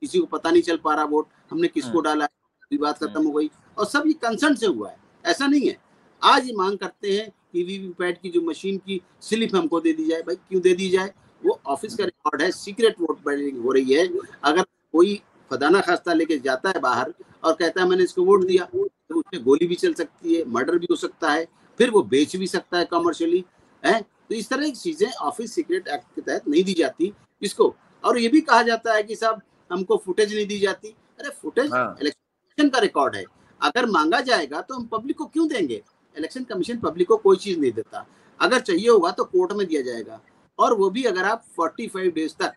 किसी को पता नहीं चल पा रहा वोट हमने किसको डाला, बात खत्म हो गई। और सब ये कंसर्न से हुआ है, ऐसा नहीं है। आज ये मांग करते हैं कि वीवीपैट की जो मशीन की स्लिप हमको दे दी जाए। भाई क्यों दे दी जाए, वो ऑफिस का रिकॉर्ड है, सीक्रेट वोट बैलिंग हो रही है। अगर कोई फदाना खास्ता लेके जाता है बाहर और कहता है मैंने इसको वोट दिया, तो उसमें गोली भी चल सकती है, मर्डर भी हो सकता है, फिर वो बेच भी सकता है कमर्शियली है। तो इस तरह की चीजें ऑफिस सीक्रेट एक्ट के तहत नहीं दी जाती इसको। और ये भी कहा जाता है कि साहब हमको फुटेज नहीं दी जाती। अरे फुटेज इलेक्शन का रिकॉर्ड है, अगर मांगा जाएगा तो हम पब्लिक को क्यों देंगे। इलेक्शन कमीशन पब्लिक को कोई चीज नहीं देता, अगर चाहिए होगा तो कोर्ट में दिया जाएगा, और वो भी अगर आप 45 डेज तक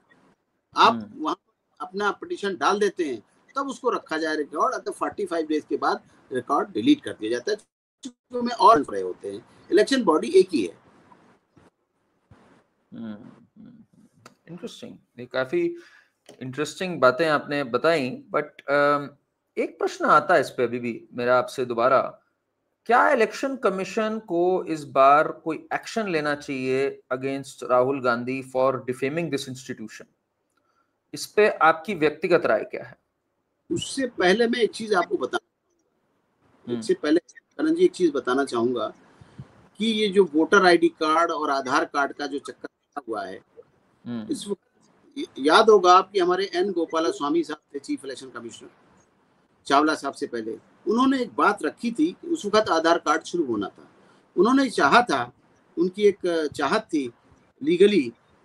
आप वहां अपना पिटीशन डाल देते हैं, तब उसको रखा जाए रिकॉर्ड। अगर 45 डेज के बाद रिकॉर्ड डिलीट कर दिया जाता है, में और रहे होते हैं। इलेक्शन बॉडी एक ही है। इंटरेस्टिंग, ये काफी इंटरेस्टिंग बातें आपने बताई। बट एक प्रश्न आता है इस पे अभी भी मेरा आपसे दोबारा, क्या इलेक्शन कमीशन को इस बार कोई एक्शन लेना चाहिए against Rahul Gandhi for defaming this institution? इस पे आपकी व्यक्तिगत राय क्या है? उससे पहले मैं एक चीज आपको इससे पहले करण जी एक चीज बताना चाहूंगा कि ये जो वोटर आईडी कार्ड और आधार कार्ड का जो चक्कर हुआ है, इस वक्त याद होगा आपकी, हमारे एन गोपाला स्वामी साहब थे चीफ इलेक्शन कमिश्नर, चावला साहब से पहले। उन्होंने एक बात रखी थी, उस वक्त आधार कार्ड शुरू होना था, उन्होंने चाहा था, उनकी एक चाहत थी लीगली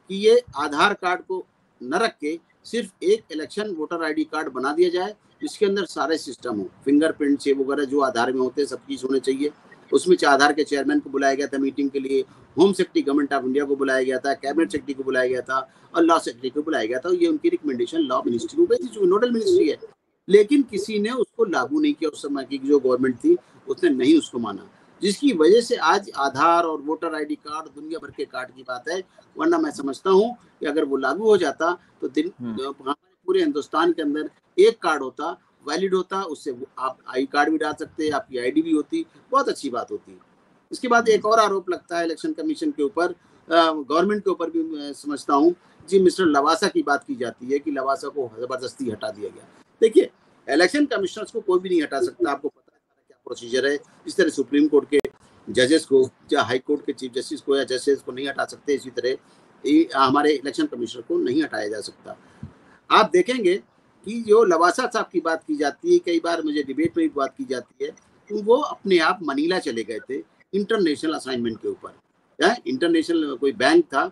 कि ये आधार कार्ड को न रख के सिर्फ एक इलेक्शन वोटर आईडी कार्ड बना दिया जाए, जिसके अंदर सारे सिस्टम हो, फिंगरप्रिंट से वगैरह जो आधार में होते हैं सब चीज होने चाहिए। उसमें आधार के चेयरमैन को बुलाया गया था मीटिंग के लिए, home secretary government of India को बुलाया गया था, कैबिनेट सेक्रेटरी को बुलाया गया था और लॉ सेक्रेटरी को बुलाया गया था। ये उनकी रिकमेंडेशन लॉ मिनिस्ट्री को गई थी, जो नोडल मिनिस्ट्री है, लेकिन किसी ने उसको लागू नहीं किया। उस समय की जो गवर्नमेंट थी उसने नहीं उसको माना, जिसकी वजह से आज आधार और वोटर आईडी कार्ड दुनिया भर के कार्ड की बात है। वरना मैं समझता हूँ कि अगर वो लागू हो जाता तो पूरे हिंदुस्तान के अंदर एक कार्ड होता, वैलिड होता, उससे आप आई कार्ड भी डाल सकते, आपकी आईडी भी होती, बहुत अच्छी बात होती। इसके बाद एक और आरोप लगता है इलेक्शन कमीशन के ऊपर, गवर्नमेंट के ऊपर भी मैं समझता हूँ जी, मिस्टर लवासा की बात की जाती है कि लवासा को जबरदस्ती हटा दिया गया। देखिए, इलेक्शन कमिश्नर्स को कोई भी नहीं हटा सकता, आपको पता है क्या प्रोसीजर है। इस तरह सुप्रीम कोर्ट के जजेस को या हाई कोर्ट के चीफ जस्टिस को या जजेस को नहीं हटा सकते, इसी तरह हमारे इलेक्शन कमिश्नर को नहीं हटाया जा सकता। आप देखेंगे कि जो लवासा साहब की बात की जाती है, कई बार मुझे डिबेट में भी बात की जाती है, तो वो अपने आप मनीला चले गए थे इंटरनेशनल असाइनमेंट के ऊपर। इंटरनेशनल कोई बैंक था,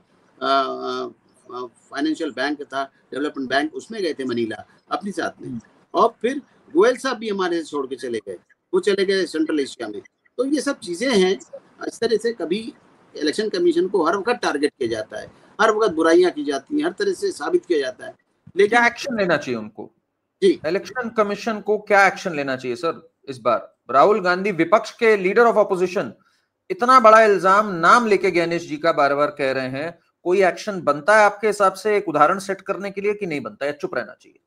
फाइनेंशियल बैंक था, डेवलपमेंट बैंक, उसमें गए थे मनीला अपने साथ में। और फिर गोयल साहब भी हमारे से छोड़ के चले गए, वो चले गए सेंट्रल एशिया में। तो ये सब चीजें हैं। इस तरह से कभी इलेक्शन कमीशन को हर वक्त टारगेट किया जाता है, हर वक्त बुराइयां की जाती हैं, हर तरह से साबित किया जाता है। लेकिन क्या एक्शन लेना चाहिए उनको? जी, इलेक्शन कमीशन को क्या एक्शन लेना चाहिए सर इस बार? राहुल गांधी विपक्ष के लीडर ऑफ अपोजिशन इतना बड़ा इल्जाम नाम लेके गणेश जी का बार बार कह रहे हैं, कोई एक्शन बनता है आपके हिसाब से एक उदाहरण सेट करने के लिए कि नहीं बनता है, चुप रहना चाहिए?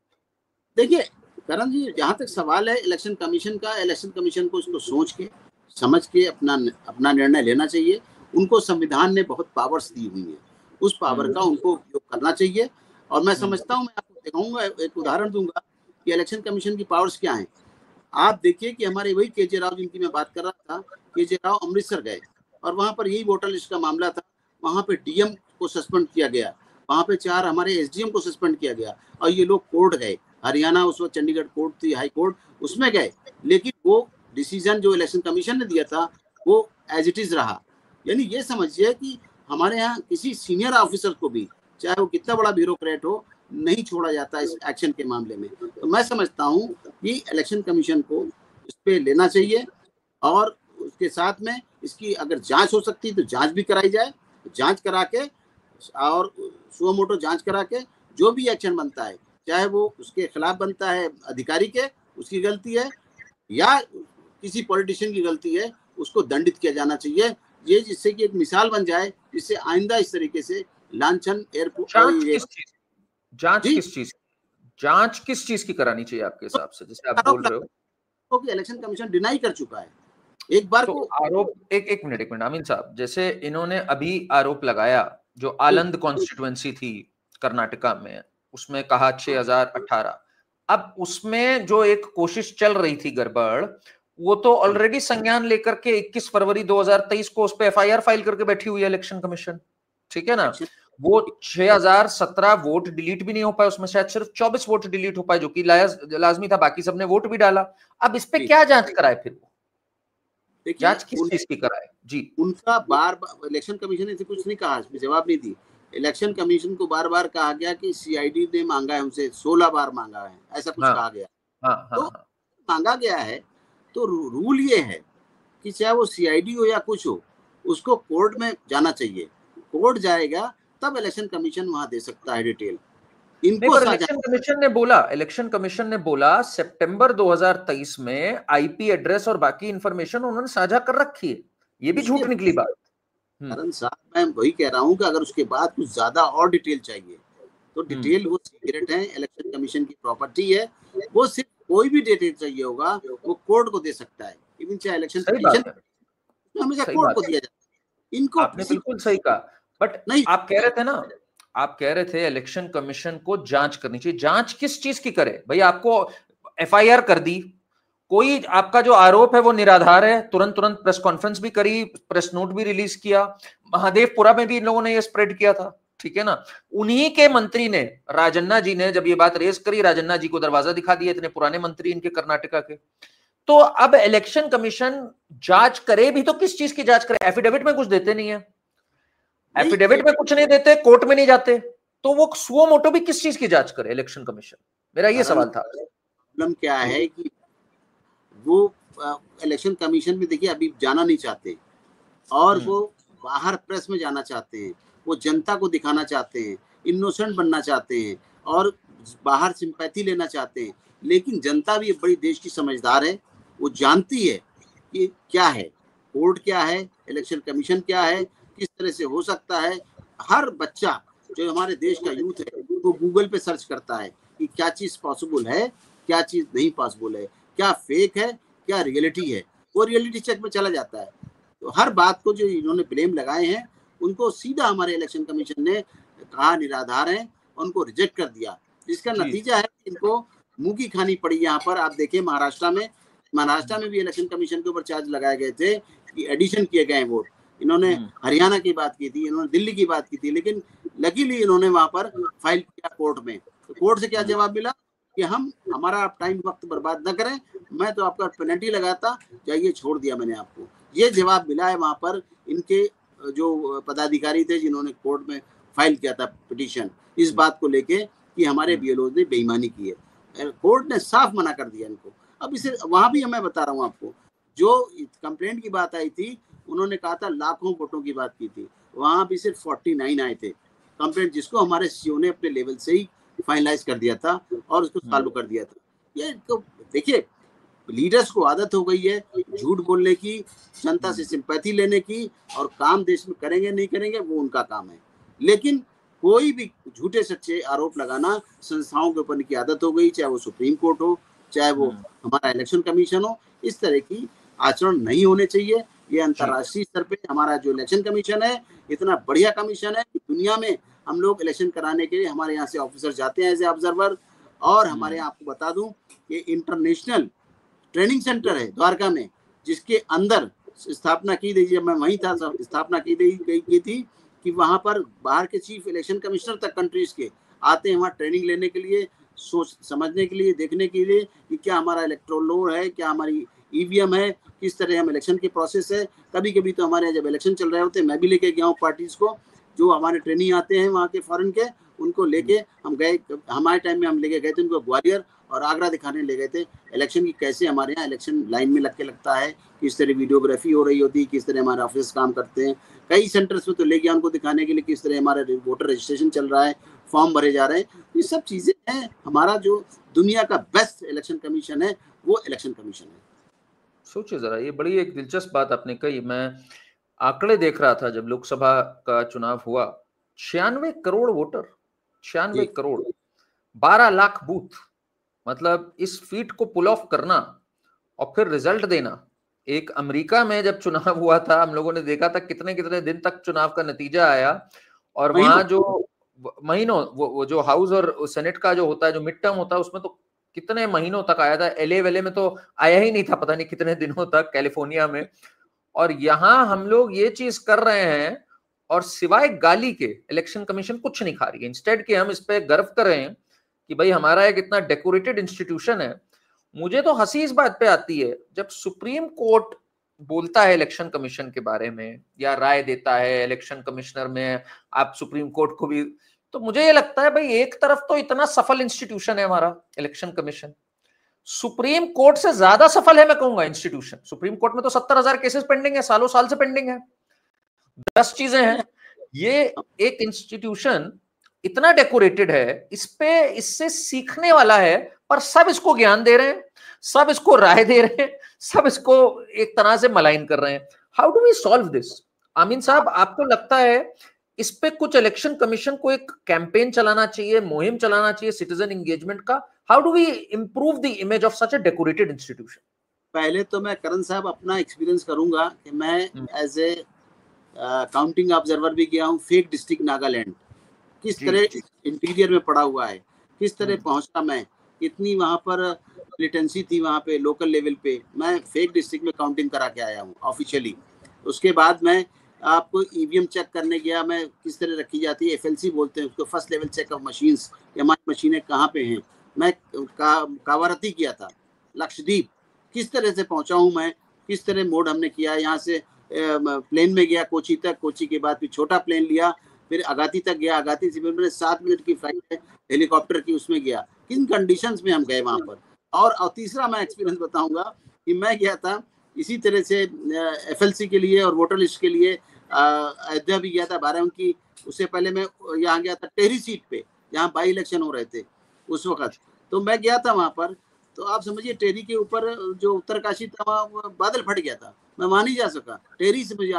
देखिए करण जी, जहां तक सवाल है इलेक्शन कमीशन का, इलेक्शन कमीशन को इसको सोच के समझ के अपना निर्णय लेना चाहिए। उनको संविधान ने बहुत पावर्स दी हुई है, उस पावर का उनको उपयोग करना चाहिए। और मैं समझता हूँ, मैं आपको दिखाऊंगा, एक उदाहरण दूंगा कि इलेक्शन कमीशन की पावर्स क्या है। आप देखिए कि हमारे वही केजे राव जिनकी मैं बात कर रहा था, केजे राव अमृतसर गए और वहां पर यही वोटर लिस्ट का मामला था। वहां पे डीएम को सस्पेंड किया गया, वहां पे 4 हमारे एसडीएम को सस्पेंड किया गया और ये लोग कोर्ट गए। हरियाणा उस वक्त चंडीगढ़ कोर्ट थी, हाई कोर्ट, उसमें गए, लेकिन वो डिसीजन जो इलेक्शन कमीशन ने दिया था वो एज इट इज रहा। यानी ये समझिए कि हमारे यहाँ किसी सीनियर ऑफिसर को भी, चाहे वो कितना बड़ा ब्यूरोक्रेट हो, नहीं छोड़ा जाता इस एक्शन के मामले में। तो मैं समझता हूँ कि इलेक्शन कमीशन को इस पे लेना चाहिए और उसके साथ में इसकी अगर जांच हो सकती है तो जांच भी कराई जाए, जांच करा के और सुओ मोटो जांच करा के जो भी एक्शन बनता है, चाहे वो उसके खिलाफ बनता है अधिकारी के, उसकी गलती है या किसी पॉलिटिशियन की गलती है, उसको दंडित किया जाना चाहिए। ये जिससे कि एक मिसाल बन जाए, जिससे आइंदा इस तरीके से लांछन एयरपोर्ट जांच किस चीज की करानी चाहिए आपके हिसाब से, जैसे आप बोल रहे हो कि इलेक्शन कमीशन डिनाई कर चुका है एक बार तो को आरोप। एक मिनट आमीन साहब, जैसे इन्होंने अभी आरोप लगाया जो आलंद कॉन्स्टिट्यूएंसी थी कर्नाटका में, उसमें कहा 6018। अब उसमें जो एक कोशिश चल रही थी गड़बड़, वो तो ऑलरेडी संज्ञान लेकर के 21 फरवरी 2023 को उस पर एफआईआर फाइल करके बैठी हुई है इलेक्शन कमीशन, ठीक है ना। वो 6017 वोट डिलीट भी नहीं हो पाए, उसमें शायद सिर्फ 24 वोट डिलीट हो पाए, जो कि लाजमी था, बाकी सबने वोट भी डाला। अब इस पे क्या जांच कराए फिर वो? जांच किस चीज की कराए? जी, उनका बार इलेक्शन कमीशन ने कुछ नहीं कहा, इसमें जवाब नहीं दी। इलेक्शन कमीशन को बार बार कहा गया कि सीआईडी ने मांगा है उनसे, 16 बार मांगा है, ऐसा कुछ कहा गया। तो मांगा गया है तो रूल ये है कि चाहे वो सीआईडी हो या कुछ हो, उसको कोर्ट में जाना चाहिए। कोर्ट जाएगा तब इलेक्शन कमीशन वहां दे सकता है डिटेल। इलेक्शन कमीशन ने बोला सितंबर 2023 में आईपी एड्रेस और बाकी इंफॉर्मेशन उन्होंने साझा कर रखी है। ये भी झूठ निकली बात। करण साहब, मैं वही कह रहा हूँ कि अगर उसके बाद कुछ ज्यादा और डिटेल चाहिए तो डिटेल वो सीक्रेट है, इलेक्शन कमीशन की प्रॉपर्टी है। वो सिर्फ कोई भी डिटेल चाहिए होगा वो कोर्ट को दे सकता है, इवन चाहे इलेक्शन कमीशन हमेशा कोर्ट को दिया जाता है। इनको आपने बिल्कुल सही कहा, बट नहीं, आप कह रहे थे ना, आप कह रहे थे इलेक्शन कमीशन को जांच करनी चाहिए। जांच किस चीज की करे भाई? आपको एफआईआर कर दी, कोई आपका जो आरोप है वो निराधार है, तुरंत प्रेस कॉन्फ्रेंस भी करी, प्रेस नोट भी रिलीज किया, महादेवपुरा में भी इन लोगों ने ये स्प्रेड किया था, ठीक है ना। उन्हीं के मंत्री ने, राजन्ना जी ने जब ये बात रेज करी, राजन्ना जी को दरवाजा दिखा दिया, इतने पुराने मंत्री इनके कर्नाटका के। तो अब इलेक्शन कमीशन जांच करे भी तो किस चीज की जांच करे? एफिडेविट में कुछ देते नहीं है, एफिडेविट में कुछ नहीं देते, कोर्ट में नहीं जाते, तो वो सुओ मोटो भी किस चीज की जांच करे इलेक्शन कमीशन? मेरा ये सवाल था। प्रॉब्लम क्या है कि वो इलेक्शन कमीशन में देखिए अभी जाना नहीं चाहते और वो बाहर प्रेस में जाना चाहते हैं, वो जनता को दिखाना चाहते हैं, इनोसेंट बनना चाहते हैं और बाहर सिंपैथी लेना चाहते हैं। लेकिन जनता भी बड़ी देश की समझदार है, वो जानती है कि क्या है, कोर्ट क्या है, इलेक्शन कमीशन क्या है, किस तरह से हो सकता है। हर बच्चा जो हमारे देश का यूथ है वो गूगल पे सर्च करता है कि क्या चीज़ पॉसिबल है, क्या चीज़ नहीं पॉसिबल है, क्या फेक है, क्या रियलिटी है। वो रियलिटी चेक में चला जाता है। तो हर बात को जो इन्होंने ब्लेम लगाए हैं उनको सीधा हमारे इलेक्शन कमीशन ने कहा निराधार है, उनको रिजेक्ट कर दिया, जिसका नतीजा है कि इनको मुंह की खानी पड़ी। यहाँ पर आप देखें महाराष्ट्र में भी इलेक्शन कमीशन के ऊपर चार्ज लगाए गए थे कि एडिशन किए गए वोट। इन्होंने हरियाणा की बात की थी, इन्होंने दिल्ली की बात की थी, लेकिन लकीली इन्होंने वहां पर फाइल किया कोर्ट में। तो कोर्ट से क्या जवाब मिला कि हम हमारा आप टाइम वक्त बर्बाद न करें, मैं तो आपका पेनल्टी लगाता, जाइए छोड़ दिया मैंने आपको। ये जवाब मिला है वहां पर इनके जो पदाधिकारी थे जिन्होंने कोर्ट में फाइल किया था पिटीशन इस बात को लेके कि हमारे बीएलओ ने बेईमानी की है। कोर्ट ने साफ मना कर दिया इनको। अब इसे वहां भी मैं बता रहा हूँ आपको, जो कंप्लेंट की बात आई थी उन्होंने कहा था लाखों वोटों की बात की थी, वहां भी सिर्फ 49 आए थे कंप्लेंट, जिसको हमारे सीओ ने अपने लेवल से ही फाइनलाइज कर दिया था और उसको सॉल्व कर दिया था। ये तो देखिए लीडर्स को आदत हो गई है झूठ बोलने की, जनता से सिंपैथी लेने की, और काम देश में करेंगे नहीं करेंगे वो उनका काम है। लेकिन कोई भी झूठे सच्चे आरोप लगाना संस्थाओं के ऊपर की आदत हो गई, चाहे वो सुप्रीम कोर्ट हो, चाहे वो हमारा इलेक्शन कमीशन हो। इस तरह की आचरण नहीं होने चाहिए। ये अंतर्राष्ट्रीय स्तर पे हमारा जो इलेक्शन कमीशन है इतना बढ़िया कमीशन है कि दुनिया में हम लोग इलेक्शन कराने के लिए हमारे यहाँ से ऑफिसर जाते हैं एज ए ऑब्जर्वर। और हमारे यहाँ आपको बता दूं कि इंटरनेशनल ट्रेनिंग सेंटर है द्वारका में, जिसके अंदर स्थापना की गई, जब मैं वहीं था स्थापना की गई थी कि वहां पर बाहर के चीफ इलेक्शन कमिश्नर तक कंट्रीज के आते हैं वहाँ ट्रेनिंग लेने के लिए, सोच समझने के लिए, देखने के लिए कि क्या हमारा इलेक्ट्रोल लॉ है, क्या हमारी ईवीएम है, किस तरह हम इलेक्शन के प्रोसेस है। कभी कभी तो हमारे जब इलेक्शन चल रहे होते हैं मैं भी लेके गया हूँ पार्टीज को, जो हमारे ट्रेनिंग आते हैं वहाँ के फॉरेन के, उनको लेके हम गए। हमारे टाइम में हम लेके गए थे उनको ग्वालियर और आगरा दिखाने ले गए थे इलेक्शन की, कैसे हमारे यहाँ इलेक्शन लाइन में लग के लगता है, किस तरह वीडियोग्राफी हो रही होती है, किस तरह हमारे ऑफिस काम करते हैं। कई सेंटर्स में तो ले गया उनको दिखाने के लिए किस तरह हमारा वोटर रजिस्ट्रेशन चल रहा है, फॉर्म भरे जा रहे हैं। ये सब चीजें हैं। हमारा जो दुनिया का बेस्ट इलेक्शन कमीशन है वो इलेक्शन कमीशन है। सोचिए जरा, ये बड़ी एक दिलचस्प बात आपने कही। मैं आंकड़े देख रहा था जब लोकसभा का चुनाव हुआ, 96 करोड़ वोटर, 96 करोड़, 12 लाख बूथ। मतलब इस फीट को पुल ऑफ करना और फिर रिजल्ट देना। एक अमेरिका में जब चुनाव हुआ था हम लोगों ने देखा था कितने कितने दिन तक चुनाव का नतीजा आया, और वहां जो महीनों वो जो हाउस और सेनेट का जो होता है, जो मिड टर्म होता है, उसमें तो कितने महीनों तक आया था। एलए वेले में तो आया ही नहीं था, पता नहीं कितने दिनों तक, कैलिफोर्निया में। और यहाँ हम लोग ये चीज कर रहे हैं और सिवाय गाली के इलेक्शन कमीशन कुछ नहीं खा रही है। इंस्टेड कि हम इस पे गर्व करें कि भाई हमारा एक इतना डेकोरेटेड इंस्टीट्यूशन है। मुझे तो हंसी इस बात पे आती है जब सुप्रीम कोर्ट बोलता है इलेक्शन कमीशन के बारे में या राय देता है इलेक्शन कमिश्नर में, आप सुप्रीम कोर्ट को भी, तो मुझे ये लगता है भाई एक तरफ तो इतना सफल इंस्टीट्यूशन है हमारा इलेक्शन कमीशन, सुप्रीम कोर्ट से ज्यादा सफल है मैं कहूंगा इंस्टीट्यूशन। सुप्रीम कोर्ट में तो 70,000 केसेस पेंडिंग है, सालों साल से पेंडिंग है, 10 चीजें हैं। ये एक इंस्टीट्यूशन इतना डेकोरेटेड है, इससे सीखने वाला है, पर सब इसको ज्ञान दे रहे हैं, सब इसको राय दे रहे हैं, सब इसको एक तरह से मलाइन कर रहे हैं। How do we solve this? Ameen साहब, आपको लगता है इस पे कुछ इलेक्शन कमीशन को एक कैंपेन चलाना चाहिए, मुहिम चलाना चाहिए सिटीजन एंगेजमेंट का? How do we improve the image of such a decorated institution? पहले तो मैं करण साहब अपना एक्सपीरियंस करूंगा कि मैं एज ए काउंटिंग ऑब्जर्वर भी गया हूँ फेक डिस्ट्रिक्ट नागालैंड, किस तरह इंटीरियर में पड़ा हुआ है, किस तरह पहुंचा मैं, इतनी वहां पर मिलिटेंसी थी वहां पे लोकल लेवल पे। मैं फेक डिस्ट्रिक्ट में काउंटिंग करा के आया हूँ ऑफिशियली। उसके बाद मैं आपको ईवीएम चेक करने गया, मैं किस तरह रखी जाती है, एफएलसी बोलते हैं उसको, first level check of machines, हमारी मशीनें कहाँ पे हैं। मैं कावारती किया था, लक्षद्वीप किस तरह से पहुंचा हूँ मैं, किस तरह मोड हमने किया। यहाँ से प्लेन में गया कोची तक, कोची के बाद फिर छोटा प्लेन लिया, फिर अगाती तक गया, अगाती से फिर मैंने 7 मिनट की फ्लाइट है हेलीकॉप्टर की, उसमें गया, किन कंडीशंस में हम गए वहां पर। और तीसरा मैं एक्सपीरियंस बताऊंगा कि मैं गया था इसी तरह से एफएलसी के लिए और वोटर लिस्ट के लिए अयोध्या भी गया था बाराबंकी, उससे पहले मैं यहाँ गया था टेहरी सीट पे, जहाँ बाई इलेक्शन हो रहे थे उस वक्त, तो मैं गया था वहां पर। तो आप समझिए टेहरी के ऊपर जो उत्तरकाशी था वहाँ बादल फट गया था, मैं वहां नहीं जा सका, टेहरी से मुझे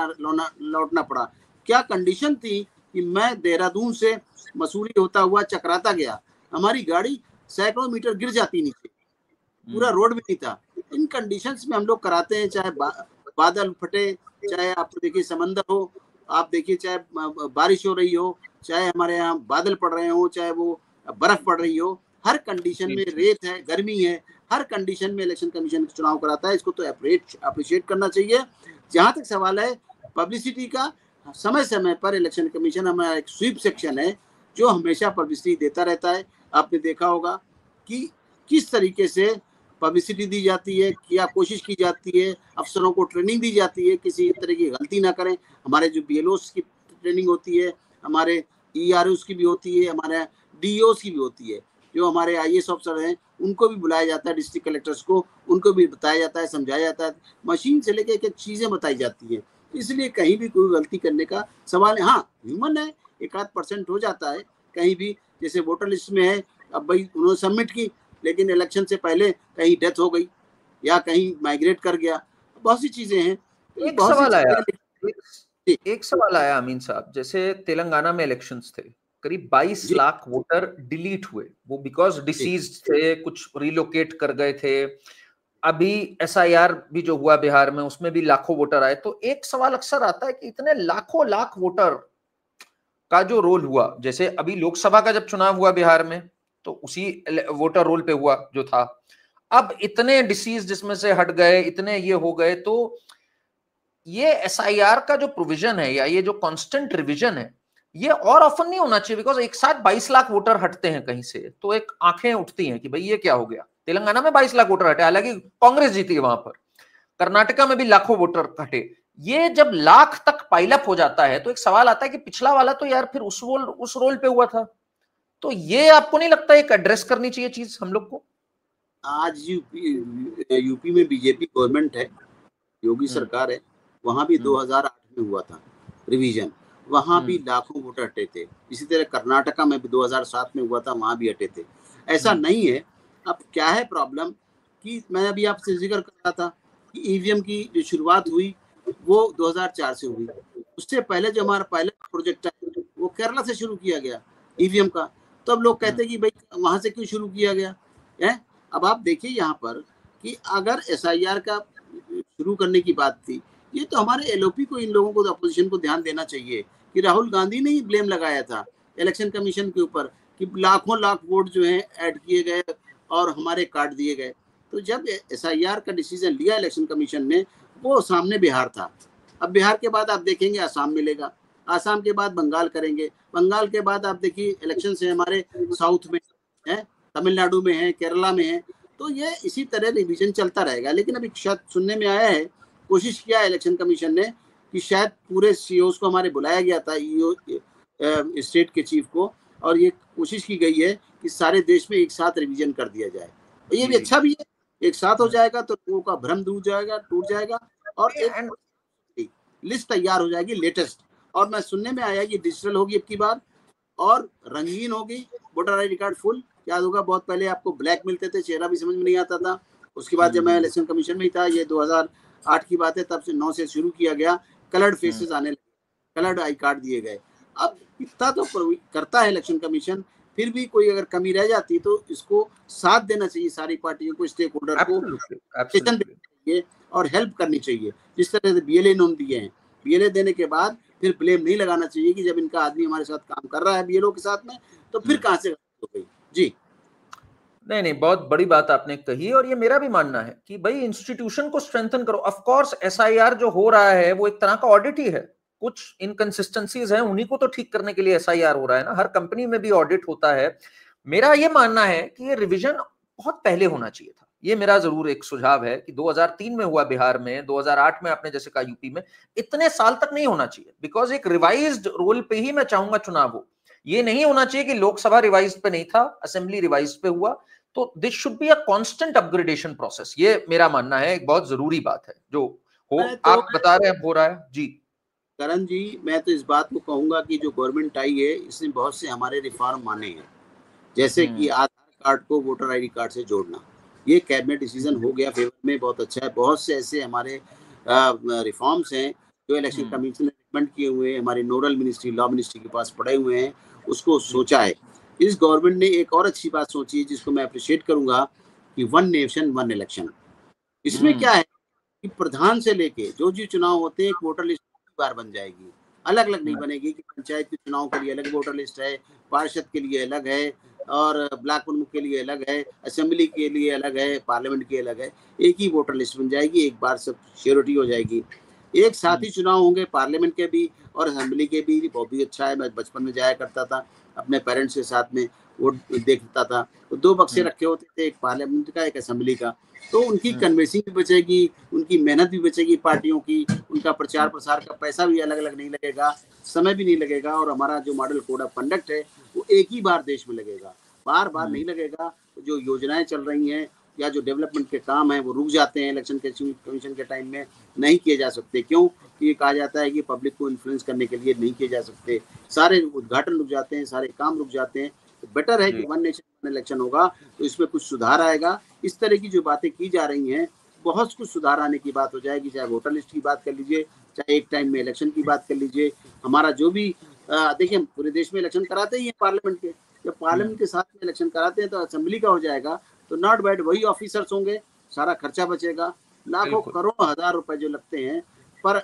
लौटना पड़ा। क्या कंडीशन थी कि मैं देहरादून से मसूरी होता हुआ चकराता गया, हमारी गाड़ी सैकड़ों मीटर गिर जाती नीचे, पूरा रोड भी नहीं था। इन कंडीशंस में हम लोग कराते हैं, चाहे बादल फटे, चाहे आप देखिए समंदर हो, आप देखिए चाहे बारिश हो रही हो, चाहे हमारे यहाँ बादल पड़ रहे हो, चाहे वो बर्फ पड़ रही हो, हर कंडीशन में, रेत है, गर्मी है, हर कंडीशन में इलेक्शन कमीशन चुनाव कराता है। इसको तो अप्रिशिएट करना चाहिए। जहां तक सवाल है पब्लिसिटी का, समय समय पर इलेक्शन कमीशन, हमारा एक स्वीप सेक्शन है जो हमेशा पब्लिसिटी देता रहता है। आपने देखा होगा कि किस तरीके से पब्लिसिटी दी जाती है, क्या कोशिश की जाती है, अफसरों को ट्रेनिंग दी जाती है किसी तरह की गलती ना करें। हमारे जो BLOs की ट्रेनिंग होती है, हमारे EROs की भी होती है, हमारे DOs की भी होती है, जो हमारे IAS अफसर हैं उनको भी बुलाया जाता है, डिस्ट्रिक्ट कलेक्टर्स को, उनको भी बताया जाता है, समझाया जाता है, मशीन से लेकर एक एक चीज़ें बताई जाती है। इसलिए कहीं भी कोई गलती करने का सवाल है। हाँ, ह्यूमन है, 1-8% हो जाता है कहीं भी, जैसे वोटर लिस्ट में है, अब भाई उन्होंने सबमिट की, लेकिन इलेक्शन से पहले कहीं डेथ हो गई या कहीं माइग्रेट कर गया, बहुत सी चीजें हैं। एक सवाल आया, एक सवाल आया अमीन साहब, जैसे तेलंगाना में इलेक्शंस थे, करीब 22 लाख वोटर डिलीट हुए, वो बिकॉज डिसीज थे, कुछ रिलोकेट कर गए थे। अभी SIR भी जो हुआ बिहार में, उसमें भी लाखों वोटर आए। तो एक सवाल अक्सर आता है कि इतने लाखों लाख वोटर का जो रोल हुआ, जैसे अभी लोकसभा का जब चुनाव हुआ बिहार में, तो उसी वोटर रोल पे हुआ जो था। अब इतने डिसीज जिसमें से हट गए, इतने ये हो गए, तो ये SIR का जो प्रोविजन है या ये जो कांस्टेंट रिवीजन है, ये और ऑफन नहीं होना चाहिए, बिकॉज एक साथ 22 लाख वोटर हटते हैं कहीं से, तो एक आंखें उठती हैं कि भाई ये क्या हो गया। तेलंगाना में 22 लाख वोटर हटे, हालांकि कांग्रेस जीती है वहां पर। कर्नाटका में भी लाखों वोटर हटे। ये जब लाख तक पाइलअप हो जाता है तो एक सवाल आता है कि पिछला वाला तो यार फिर उस रोल पे हुआ था। तो ये आपको नहीं लगता एक एड्रेस करनी चाहिए चीज हम लोग को? आज यूपी में BJP गवर्नमेंट है, योगी सरकार है, वहां भी 2008 में हुआ था रिवीजन, वहां भी लाखों वोटर हटे थे। इसी तरह कर्नाटका में भी 2007 में हुआ था, वहां भी हटे थे। ऐसा नहीं है। अब क्या है प्रॉब्लम कि मैं अभी आपसे जिक्र कर रहा था कि EVM की जो शुरुआत हुई वो 2004 से हुई। उससे पहले जो हमारा पायलट प्रोजेक्ट है वो केरला से शुरू किया गया EVM का। तो अब लोग कहते हैं कि भाई वहां से क्यों शुरू किया गया है। अब आप देखिए यहाँ पर कि अगर SIR का शुरू करने की बात थी, ये तो हमारे LOP को, इन लोगों को, अपोजिशन को ध्यान देना चाहिए कि राहुल गांधी ने ही ब्लेम लगाया था इलेक्शन कमीशन के ऊपर कि लाखों लाख वोट जो हैं ऐड किए गए और हमारे काट दिए गए। तो जब SIR का डिसीजन लिया इलेक्शन कमीशन ने, वो सामने बिहार था। अब बिहार के बाद आप देखेंगे आसाम मिलेगा, आसाम के बाद बंगाल करेंगे, बंगाल के बाद आप देखिए इलेक्शन से हमारे साउथ में है, तमिलनाडु में है, केरला में है। तो ये इसी तरह रिवीजन चलता रहेगा। लेकिन अभी शायद सुनने में आया है, कोशिश किया है इलेक्शन कमीशन ने कि शायद पूरे CEOs को हमारे बुलाया गया था, स्टेट के चीफ को, और ये कोशिश की गई है कि सारे देश में एक साथ रिवीजन कर दिया जाए। तो ये भी अच्छा भी है, एक साथ हो जाएगा तो लोगों का भ्रम टूट जाएगा और एक लिस्ट तैयार हो जाएगी लेटेस्ट। और मैं सुनने में आया ये डिजिटल होगी अब की बार और रंगीन होगी, वोटर ID कार्ड फुल। याद होगा बहुत पहले आपको ब्लैक मिलते थे, चेहरा भी समझ में नहीं आता था। उसके बाद जब मैं इलेक्शन कमीशन में ही था, ये 2008 की बात है, तब से 9 से शुरू किया गया, कलर्ड फेसेस आने लगे, कलर्ड आई कार्ड दिए गए। अब इतना तो करता है इलेक्शन कमिशन, फिर भी कोई अगर कमी रह जाती तो इसको साथ देना चाहिए, सारी पार्टियों को, स्टेक होल्डर को देना चाहिए और हेल्प करनी चाहिए। जिस तरह से BLA इन्होंने दिए हैं, BLA देने के बाद फिर ब्लेम नहीं लगाना चाहिए कि जब इनका आदमी हमारे साथ काम कर रहा है BLO के साथ में, तो फिर कहां से हो गई। जी नहीं, बहुत बड़ी बात आपने कही, और ये मेरा भी मानना है कि भाई इंस्टीट्यूशन को स्ट्रेंथन करो। ऑफ कोर्स SIR जो हो रहा है वो एक तरह का ऑडिट ही है, कुछ इनकंसिस्टेंसीज हैं, उन्हीं को तो ठीक करने के लिए SIR हो रहा है ना। हर कंपनी में भी ऑडिट होता है। मेरा ये मानना है कि ये रिवीजन बहुत पहले होना चाहिए था। ये मेरा जरूर एक सुझाव है कि 2003 में हुआ बिहार में, 2008 में आपने जैसे कहा यूपी में, इतने साल तक नहीं होना चाहिए। बिकॉज एक रिवाइज्ड रोल पे ही मैं चाहूंगा चुनाव हो। ये नहीं होना चाहिए कि लोकसभा रिवाइज्ड पे नहीं था, असेंबली रिवाइज्ड पे हुआ। तो this should be a constant upgradation process. ये मेरा मानना है, एक बहुत जरूरी बात है जो हो। आप बता रहे हैं हो रहा है जी। करण जी, मैं तो इस बात को कहूंगा कि जो गवर्नमेंट आई है इसने बहुत से हमारे रिफॉर्म माने हैं, जैसे कि आधार कार्ड को वोटर आईडी कार्ड से जोड़ना, ये कैबिनेट डिसीजन हो गया फेवर में, बहुत अच्छा है। बहुत से ऐसे हमारे रिफॉर्म्स हैं जो इलेक्शन कमीशन ने रिकमेंड किए हुए हैं, हमारी नोडल मिनिस्ट्री लॉ मिनिस्ट्री के पास पड़े हुए हैं, उसको सोचा है। इस गवर्नमेंट ने एक और अच्छी बात सोची है जिसको मैं अप्रिशिएट करूंगा कि वन नेशन वन इलेक्शन। इसमें क्या है कि प्रधान से लेके जो जो चुनाव होते हैं एक वोटर लिस्ट बार बन जाएगी, अलग अलग नहीं बनेगी कि पंचायत के चुनाव के लिए अलग वोटर लिस्ट है, पार्षद के लिए अलग है, और ब्लॉक प्रमुख के लिए अलग है, असेंबली के लिए अलग है, पार्लियामेंट के अलग है। एक ही वोटर लिस्ट बन जाएगी, एक बार सब श्योरिटी हो जाएगी। एक साथ ही चुनाव होंगे पार्लियामेंट के भी और असेंबली के भी, बहुत भी अच्छा है। मैं बचपन में जाया करता था अपने पेरेंट्स के साथ में, वोट देखता था, तो 2 बक्से रखे होते थे, एक पार्लियामेंट का एक असेंबली का। तो उनकी कन्वेंसिंग भी बचेगी, उनकी मेहनत भी बचेगी पार्टियों की, उनका प्रचार प्रसार का पैसा भी अलग अलग नहीं लगेगा, समय भी नहीं लगेगा, और हमारा जो मॉडल कोड ऑफ कंडक्ट है वो एक ही बार देश में लगेगा, बार बार नहीं लगेगा। जो योजनाएं चल रही हैं या जो डेवलपमेंट के काम हैं वो रुक जाते हैं, इलेक्शन कमीशन के टाइम में नहीं किए जा सकते। क्यों? ये कहा जाता है कि पब्लिक को इन्फ्लुएंस करने के लिए नहीं किए जा सकते, सारे उद्घाटन रुक जाते हैं, सारे काम रुक जाते हैं। तो बेटर है कि वन नेशन वन इलेक्शन होगा तो इसमें कुछ सुधार आएगा। इस तरह की जो बातें की जा रही हैं बहुत कुछ सुधार आने की बात हो जाएगी, चाहे वोटर लिस्ट की बात कर लीजिए, चाहे एक टाइम में इलेक्शन की बात कर लीजिए। हमारा जो भी देखिए पूरे देश में इलेक्शन कराते ही है पार्लियामेंट के, जब पार्लियामेंट के साथ में इलेक्शन कराते हैं तो असेंबली का हो जाएगा, तो नॉट बैड, वही ऑफिसर्स होंगे, सारा खर्चा बचेगा, लाखों करोड़ों हजार रुपए जो लगते हैं पर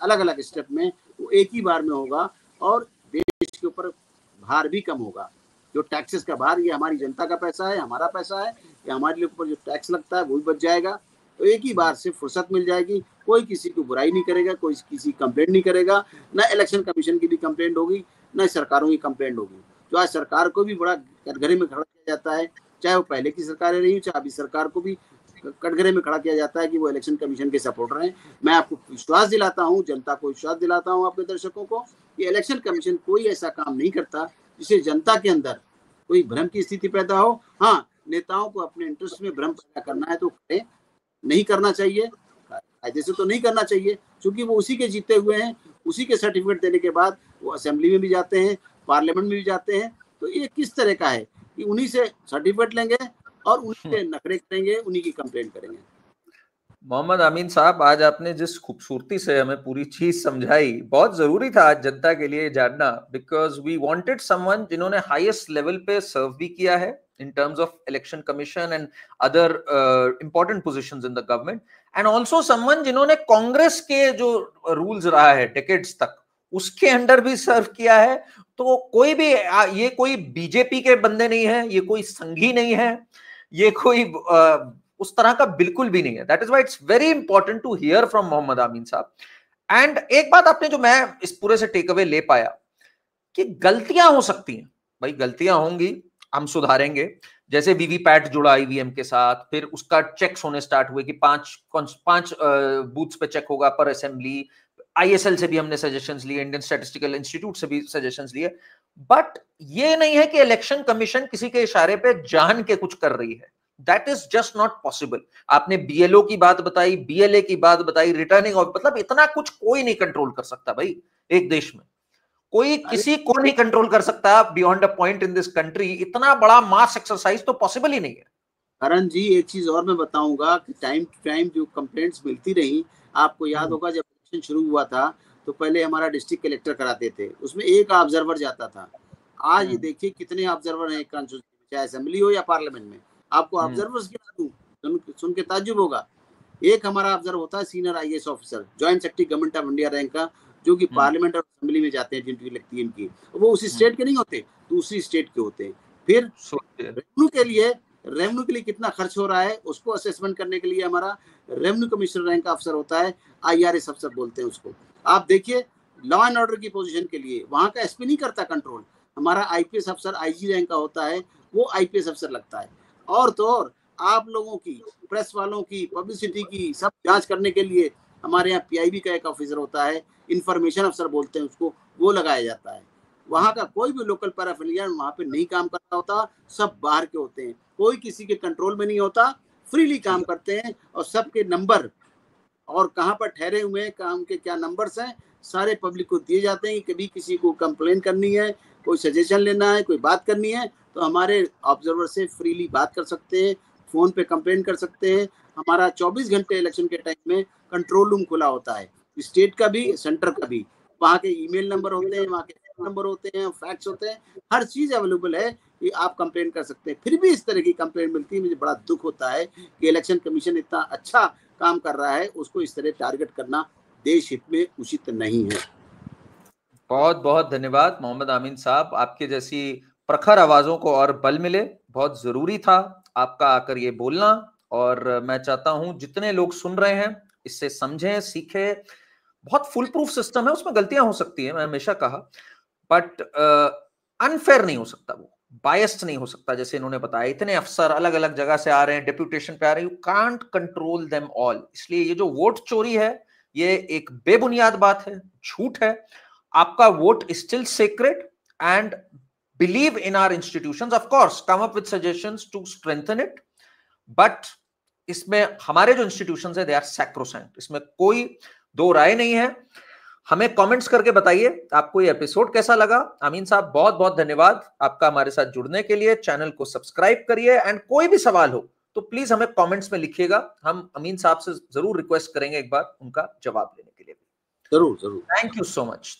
अलग अलग स्टेप में, वो एक ही बार में होगा, और देश के ऊपर भार भी कम होगा। जो टैक्सेस का भार, ये हमारी जनता का पैसा है, हमारा पैसा है, ये हमारे ऊपर जो टैक्स लगता है वो भी बच जाएगा। तो एक ही बार से फुर्सत मिल जाएगी, कोई किसी को बुराई नहीं करेगा, कोई किसी कंप्लेंट नहीं करेगा, ना इलेक्शन कमीशन की भी कंप्लेंट होगी, ना सरकारों की कंप्लेंट होगी। जो आज सरकार को भी बड़ा कटघरे में खड़ा किया जाता है, चाहे वो पहले की सरकारें रही, चाहे अभी सरकार को भी कटघरे में खड़ा किया जाता है कि वो इलेक्शन कमीशन के सपोर्टर हैं। मैं आपको विश्वास दिलाता हूं, जनता को विश्वास दिलाता हूं, आपके दर्शकों को, कि इलेक्शन कमीशन कोई ऐसा काम नहीं करता जिससे जनता के अंदर कोई भ्रम की स्थिति पैदा हो। हाँ, नेताओं को अपने इंटरेस्ट में भ्रम पैदा करना है तो करें, नहीं करना चाहिए, कायदे से तो नहीं करना चाहिए, क्योंकि वो उसी के जीते हुए हैं। उसी के सर्टिफिकेट देने के बाद वो असेंबली में भी जाते हैं, पार्लियामेंट में भी जाते हैं। तो ये किस तरह का है कि उन्हीं से सर्टिफिकेट लेंगे और उन्हीं से नखरे करेंगे, उन्हीं की कंप्लेंट करेंगे। मोहम्मद अमीन साहब, आज आपने जिस खूबसूरती से हमें पूरी चीज समझाई, बहुत जरूरी था आज जनता के लिए जानना, बिकॉज वी वांटेड समवन जिन्होंने हाईएस्ट लेवल पे सर्व भी किया है in terms of election commission and other important positions in the government, and also someone जिन्होंने कांग्रेस के जो रूल्स रहा है डेकेड्स तक उसके अंडर भी सर्व किया है। तो कोई भी ये कोई बीजेपी के बंदे नहीं है, ये कोई संघी नहीं है, ये कोई उस तरह का बिल्कुल भी नहीं है। That is why it's very important to hear from Mohammad Amin साहब। एंड एक बात आपने जो मैं इस पूरे से टेक अवे ले पाया कि गलतियां हो सकती हैं, भाई गलतियां होंगी, हम सुधारेंगे। जैसे वीवीपैट जुड़ा ईवीएम के साथ, फिर उसका चेक्स होने स्टार्ट हुए कि पांच बूथ्स पे चेक होगा पर असेंबली। आईएसएल से भी हमने सजेशंस लिए, इंडियन स्टैटिस्टिकल इंस्टीट्यूट से भी सजेशंस लिए। बट ये नहीं है कि इलेक्शन कमीशन किसी के इशारे पे जान के कुछ कर रही है। That is just not possible. आपने बीएलओ की बात बताई, बीएलए की बात बताई, रिटर्निंग, मतलब इतना कुछ कोई नहीं कंट्रोल कर सकता भाई एक देश में। कोई किसी को नहीं कंट्रोल कर सकता beyond a point in this country. इतना बड़ा मास एक्सरसाइज तो पॉसिबल ही नहीं है। करण जी, एक चीज और मैं बताऊंगा कि टाइम टू टाइम जो कंप्लेंट्स मिलती रही, आपको याद होगा जब इलेक्शन शुरू हुआ था तो पहले हमारा डिस्ट्रिक्ट कलेक्टर कराते थे, उसमें एक ऑब्जर्वर जाता था। आज ये देखिए कितने ऑब्जर्वर हैं कॉन्स्टिट्यूंसी में, चाहे असेंबली हो या पार्लियामेंट में। आपको ऑब्जर्वर्स गिना दूं, सुन के ताज्जुब होगा। एक हमारा ऑब्जर्वर होता है senior IAS officer, joint secretary government of India rank का, जो कि पार्लियामेंट और असेंबली में जाते हैं, ड्यूटी लगती है इनकी। वो उसी स्टेट के नहीं होते, दूसरी स्टेट के होते हैं। फिर रेवेन्यू के लिए कितना खर्च हो रहा है उसको असेसमेंट करने के लिए हमारा रेवेन्यू कमिश्नर रैंक का अफसर होता है, आईआरएस अफसर बोलते हैं उसको। आप देखिए लॉ एंड ऑर्डर की पोजीशन के लिए वहां का एसपी नहीं करता कंट्रोल, हमारा आईपीएस अफसर आईजी रैंक का होता है, वो आईपीएस अफसर लगता है। और तो और आप लोगों की, प्रेस वालों की, पब्लिसिटी की सब जांच करने के लिए हमारे यहाँ पीआईबी का एक ऑफिसर होता है, इंफॉर्मेशन अफसर बोलते हैं उसको, वो लगाया जाता है। वहां का कोई भी लोकल पैराफिलियर वहां पे नहीं काम कर रहा होता, सब बाहर के होते हैं, कोई किसी के कंट्रोल में नहीं होता, फ्रीली काम करते हैं। और सबके नंबर और कहाँ पर ठहरे हुए हैं, काम के क्या नंबर्स हैं, सारे पब्लिक को दिए जाते हैं कि कभी किसी को कंप्लेन करनी है, कोई सजेशन लेना है, कोई बात करनी है, तो हमारे ऑब्जर्वर से फ्रीली बात कर सकते हैं, फोन पे कंप्लेन कर सकते हैं। हमारा 24 घंटे इलेक्शन के टाइम में कंट्रोल रूम खुला होता है, स्टेट का भी, सेंटर का भी। वहाँ के ईमेल नंबर होते हैं, वहाँ के नंबर होते हैं, फैक्स होते हैं, हर चीज अवेलेबल है कि आप कंप्लेन कर सकते हैं। फिर भी इस तरह की कंप्लेन मिलती है, मुझे बड़ा दुख होता है कि इलेक्शन कमीशन इतना अच्छा काम कर रहा है, उसको इस तरह टारगेट करना देश हित में उचित नहीं है। बहुत बहुत धन्यवाद मोहम्मद अमीन साहब, आपके जैसी प्रखर आवाजों को और बल मिले, बहुत जरूरी था आपका आकर ये बोलना। और मैं चाहता हूं जितने लोग सुन रहे हैं इससे समझें, सीखें। बहुत फुल प्रूफ सिस्टम है, उसमें गलतियां हो सकती है, मैं हमेशा कहा, बट अनफेयर नहीं हो सकता, वो बायस्ड नहीं हो सकता। जैसे इन्होंने बताया, इतने अफसर अलग अलग जगह से आ रहे हैं, डेप्यूटेशन पे आ रहे हैं, you can't control them all. इसलिए ये जो वोट चोरी है ये एक बेबुनियाद बात है, झूठ है। आपका vote is still sacred and believe in our institutions, of course come up with suggestions to strengthen it, but इसमें हमारे जो इंस्टीट्यूशंस है दे आर सैक्रोसेंट, इसमें कोई दो राय नहीं है। हमें कमेंट्स करके बताइए आपको ये एपिसोड कैसा लगा। अमीन साहब बहुत बहुत धन्यवाद आपका हमारे साथ जुड़ने के लिए। चैनल को सब्सक्राइब करिए एंड कोई भी सवाल हो तो प्लीज हमें कमेंट्स में लिखिएगा, हम अमीन साहब से जरूर रिक्वेस्ट करेंगे एक बार उनका जवाब लेने के लिए। जरूर जरूर। Thank you so much.